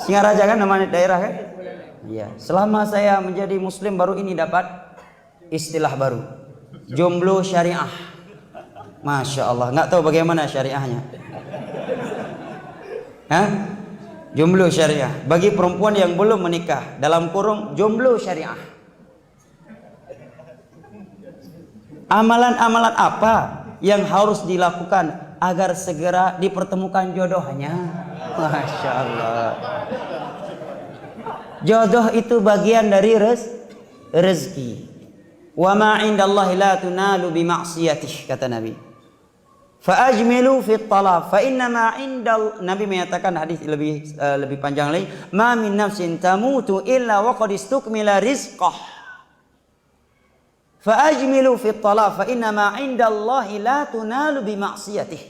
[SPEAKER 1] Singaraja kan namanya daerah kan? Iya, selama saya menjadi muslim baru ini dapat istilah baru, jomblo syariah. Masya Allah, nggak tahu bagaimana syariahnya. Jomblo syariah bagi perempuan yang belum menikah, dalam kurung jomblo syariah. Amalan-amalan apa yang harus dilakukan agar segera dipertemukan jodohnya? Masya Allah. Jodoh itu bagian dari rezeki. Wa ma 'indallahi la tunalu bi ma'siyatih, kata Nabi. Fa ajmilu fi talab fa inna ma 'indal, Nabi menyatakan hadis lebih panjang lagi, ma min nafsin tamutu illa wa qad istukmila rizqah. Fa ajmilu fi talab fa inna ma 'indallahi la tunalu bi ma'siyatih.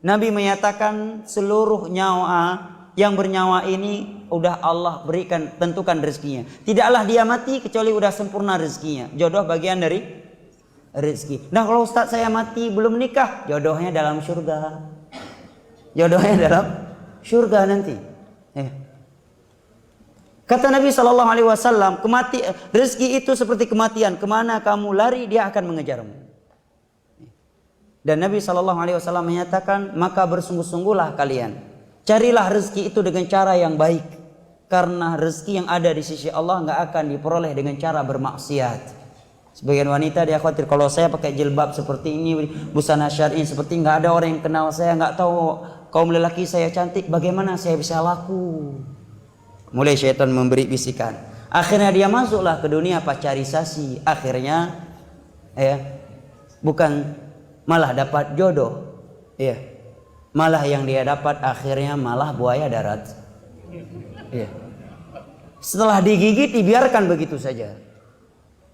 [SPEAKER 1] Nabi menyatakan seluruh nyawa yang bernyawa ini udah Allah berikan, tentukan rezekinya. Tidaklah dia mati kecuali udah sempurna rezekinya. Jodoh bagian dari rezeki. Nah, kalau Ustaz saya mati belum nikah, jodohnya dalam surga. Jodohnya dalam surga nanti. Kata Nabi SAW, rezeki itu seperti kematian. Kemana kamu lari, dia akan mengejarmu. Dan Nabi SAW menyatakan, maka bersungguh-sungguhlah kalian. Carilah rezeki itu dengan cara yang baik. Karena rezeki yang ada di sisi Allah nggak akan diperoleh dengan cara bermaksiat. Sebagian wanita dia khawatir, kalau saya pakai jilbab seperti ini, busana syar'i seperti, nggak ada orang yang kenal saya, nggak tahu kaum lelaki saya cantik, bagaimana saya bisa laku? Mulai syaitan memberi bisikan. Akhirnya dia masuklah ke dunia pacarisasi. Akhirnya bukan malah dapat jodoh, malah yang dia dapat akhirnya malah buaya darat. Setelah digigit dibiarkan begitu saja.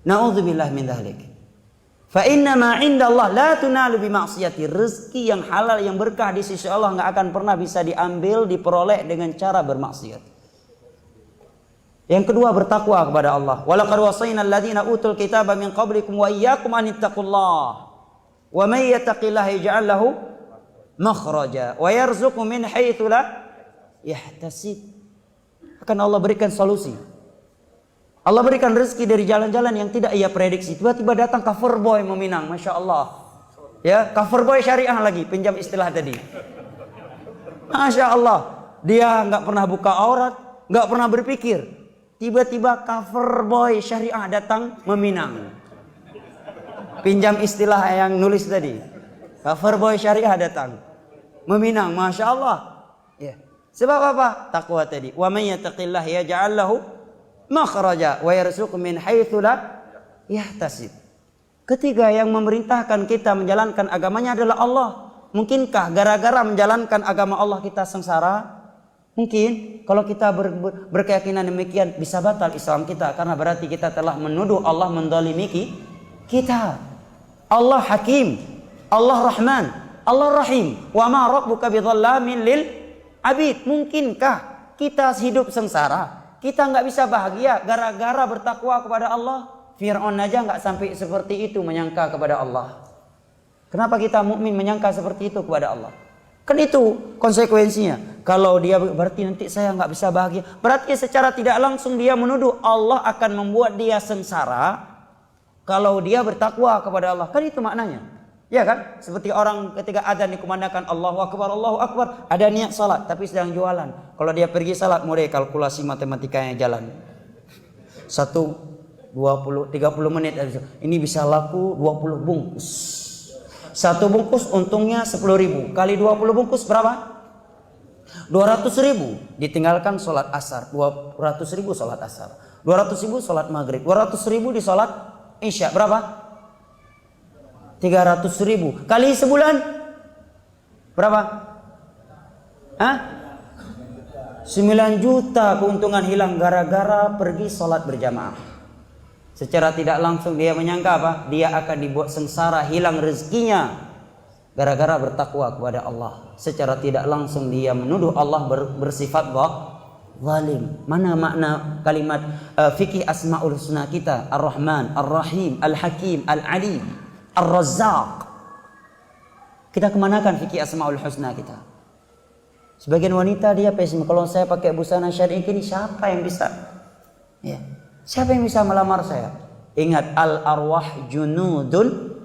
[SPEAKER 1] Na'udzubillah min dzalik. Fa inna ma 'indallah la tunalu bi ma'siyati. Rezeki yang halal yang berkah di sisi Allah enggak akan pernah bisa diambil, diperoleh dengan cara bermaksiat. Yang kedua, bertakwa kepada Allah. Wa laqad wasayna alladziina utul kitaba min qablikum wa iyyakum an ittaqullah. Wa may yattaqillaha yaj'al lahu makhraja wa yarzuqhu min haitsu la yahtasib. Akan Allah berikan solusi. Allah berikan rezeki dari jalan-jalan yang tidak ia prediksi. Tiba-tiba datang cover boy meminang, Masya Allah. Ya, cover boy syariah lagi, pinjam istilah tadi. Masya Allah. Dia nggak pernah buka aurat, nggak pernah berpikir. Tiba-tiba cover boy syariah datang meminang. Pinjam istilah yang nulis tadi. Cover boy syariah datang meminang, Masya Allah. Ya. Sebab apa? Takwa tadi. Wa may yattaqillaha yaj'al lahu makhraja wa yarzuqhu min haitsu la yahtasib. Ketiga, yang memerintahkan kita menjalankan agamanya adalah Allah. Mungkinkah gara-gara menjalankan agama Allah kita sengsara? Mungkin. Kalau kita berkeyakinan demikian, bisa batal Islam kita, karena berarti kita telah menuduh Allah mendolimi kita. Allah Hakim, Allah Rahman, Allah Rahim. Wa ma rabbuka bidzallamin lil abid. Mungkinkah kita hidup sengsara, kita nggak bisa bahagia gara-gara bertakwa kepada Allah? Fir'aun aja nggak sampai seperti itu menyangka kepada Allah. Kenapa kita mukmin menyangka seperti itu kepada Allah? Kan itu konsekuensinya. Kalau dia berarti nanti saya nggak bisa bahagia, berarti secara tidak langsung dia menuduh Allah akan membuat dia sengsara kalau dia bertakwa kepada Allah. Kan itu maknanya. Ya kan? Seperti orang ketika adzan dikumandangkan Allahu Akbar, ada niat salat tapi sedang jualan. Kalau dia pergi salat, mulai kalkulasi matematikanya jalan. 1, 20, 30 menit. Ini bisa laku 20 bungkus. 1 bungkus untungnya 10.000. Kali 20 bungkus berapa? 200.000. Ditinggalkan sholat asar. 200.000 sholat asar. 200.000 sholat maghrib. 200.000 di sholat isya. Berapa? 300.000. Kali sebulan berapa? 9 juta keuntungan hilang gara-gara pergi sholat berjamaah. Secara tidak langsung dia menyangka apa? Dia akan dibuat sengsara, hilang rezekinya gara-gara bertakwa kepada Allah. Secara tidak langsung dia menuduh Allah bersifat zalim. Mana makna kalimat fikih Asmaul Husna kita? Ar-Rahman, Ar-Rahim, Al-Hakim, Al-Alim, Ar-Razzaq. Kita kemanakan fikih Asmaul Husna kita? Sebagian wanita dia pesimis, kalau saya pakai busana syar'i ini siapa yang bisa? Ya. Siapa yang bisa melamar saya? Ingat, al-arwah junudun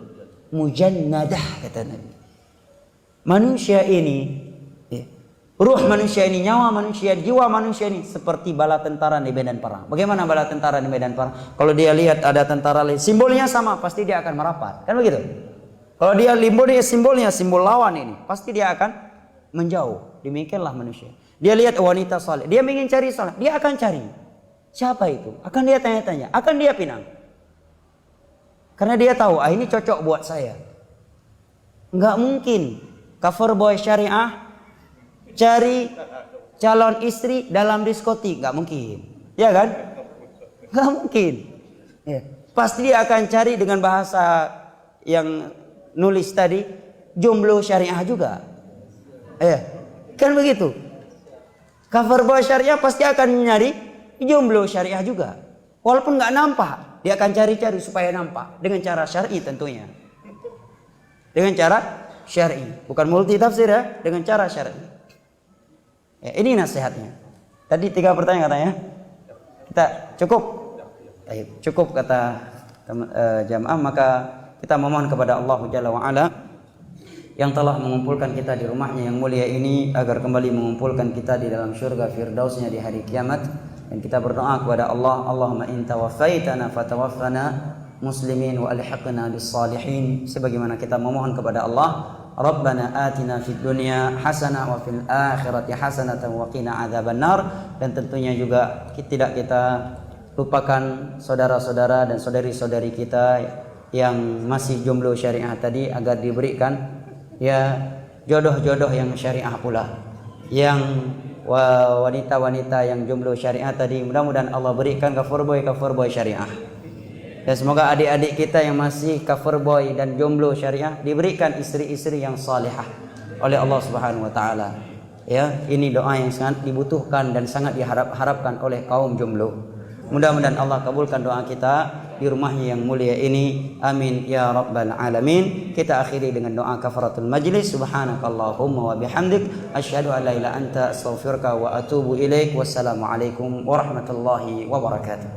[SPEAKER 1] mujannadah, kata Nabi. Manusia ini, ruh manusia ini, nyawa manusia, jiwa manusia ini seperti bala tentara di medan perang. Bagaimana bala tentara di medan perang? Kalau dia lihat ada tentara lain, simbolnya sama, pasti dia akan merapat. Kan begitu? Kalau dia simbolnya simbol lawan ini, pasti dia akan menjauh. Demikianlah manusia. Dia lihat wanita saleh, dia ingin cari saleh, dia akan cari. Siapa itu? Akan dia tanya-tanya, akan dia pinang. Karena dia tahu, ini cocok buat saya. Enggak mungkin cover boy syariah cari calon istri dalam diskotik, enggak mungkin. Ya kan? Enggak mungkin. Ya. Pasti dia akan cari dengan bahasa yang nulis tadi, jomblo syariah juga. Ya. Kan begitu. Cover boy syariah pasti akan nyari jomblo syariah juga. Walaupun nggak nampak, dia akan cari-cari supaya nampak dengan cara syar'i tentunya. Dengan cara syar'i, bukan multi tafsir ya, dengan cara syar'i. Ya, ini nasihatnya. Tadi 3 pertanyaan katanya. Kita cukup. Cukup kata jamaah, maka kita memohon kepada Allah Jalla wa Ala yang telah mengumpulkan kita di rumahnya yang mulia ini agar kembali mengumpulkan kita di dalam syurga firdausnya di hari kiamat. Dan kita berdoa kepada Allah, Allahumma in tawaffaitana fatawaffana muslimin wa alhiqna bis salihin, sebagaimana kita memohon kepada Allah, Rabbana atina fid dunya hasanah wa fil akhirati hasanatan wa qina adzabannar. Dan tentunya juga tidak kita lupakan saudara-saudara dan saudari-saudari kita yang masih jomblo syariah tadi, agar diberikan ya jodoh-jodoh yang syariah pula. Yang wanita-wanita yang jomblo syariah tadi, mudah-mudahan Allah berikan cover boy syariah. Dan semoga adik-adik kita yang masih cover boy dan jomblo syariah diberikan istri-istri yang salihah oleh Allah Subhanahu wa taala. Ya, ini doa yang sangat dibutuhkan dan sangat diharapkan oleh kaum jomblo. Mudah-mudahan Allah kabulkan doa kita di rumahnya yang mulia ini. Amin ya rabbal alamin. Kita akhiri dengan doa kafaratul majlis. Subhanakallahumma wa bihamdik asyhadu an la ilaha anta astaghfiruka wa atubu ilaik. Wassalamualaikum warahmatullahi wabarakatuh.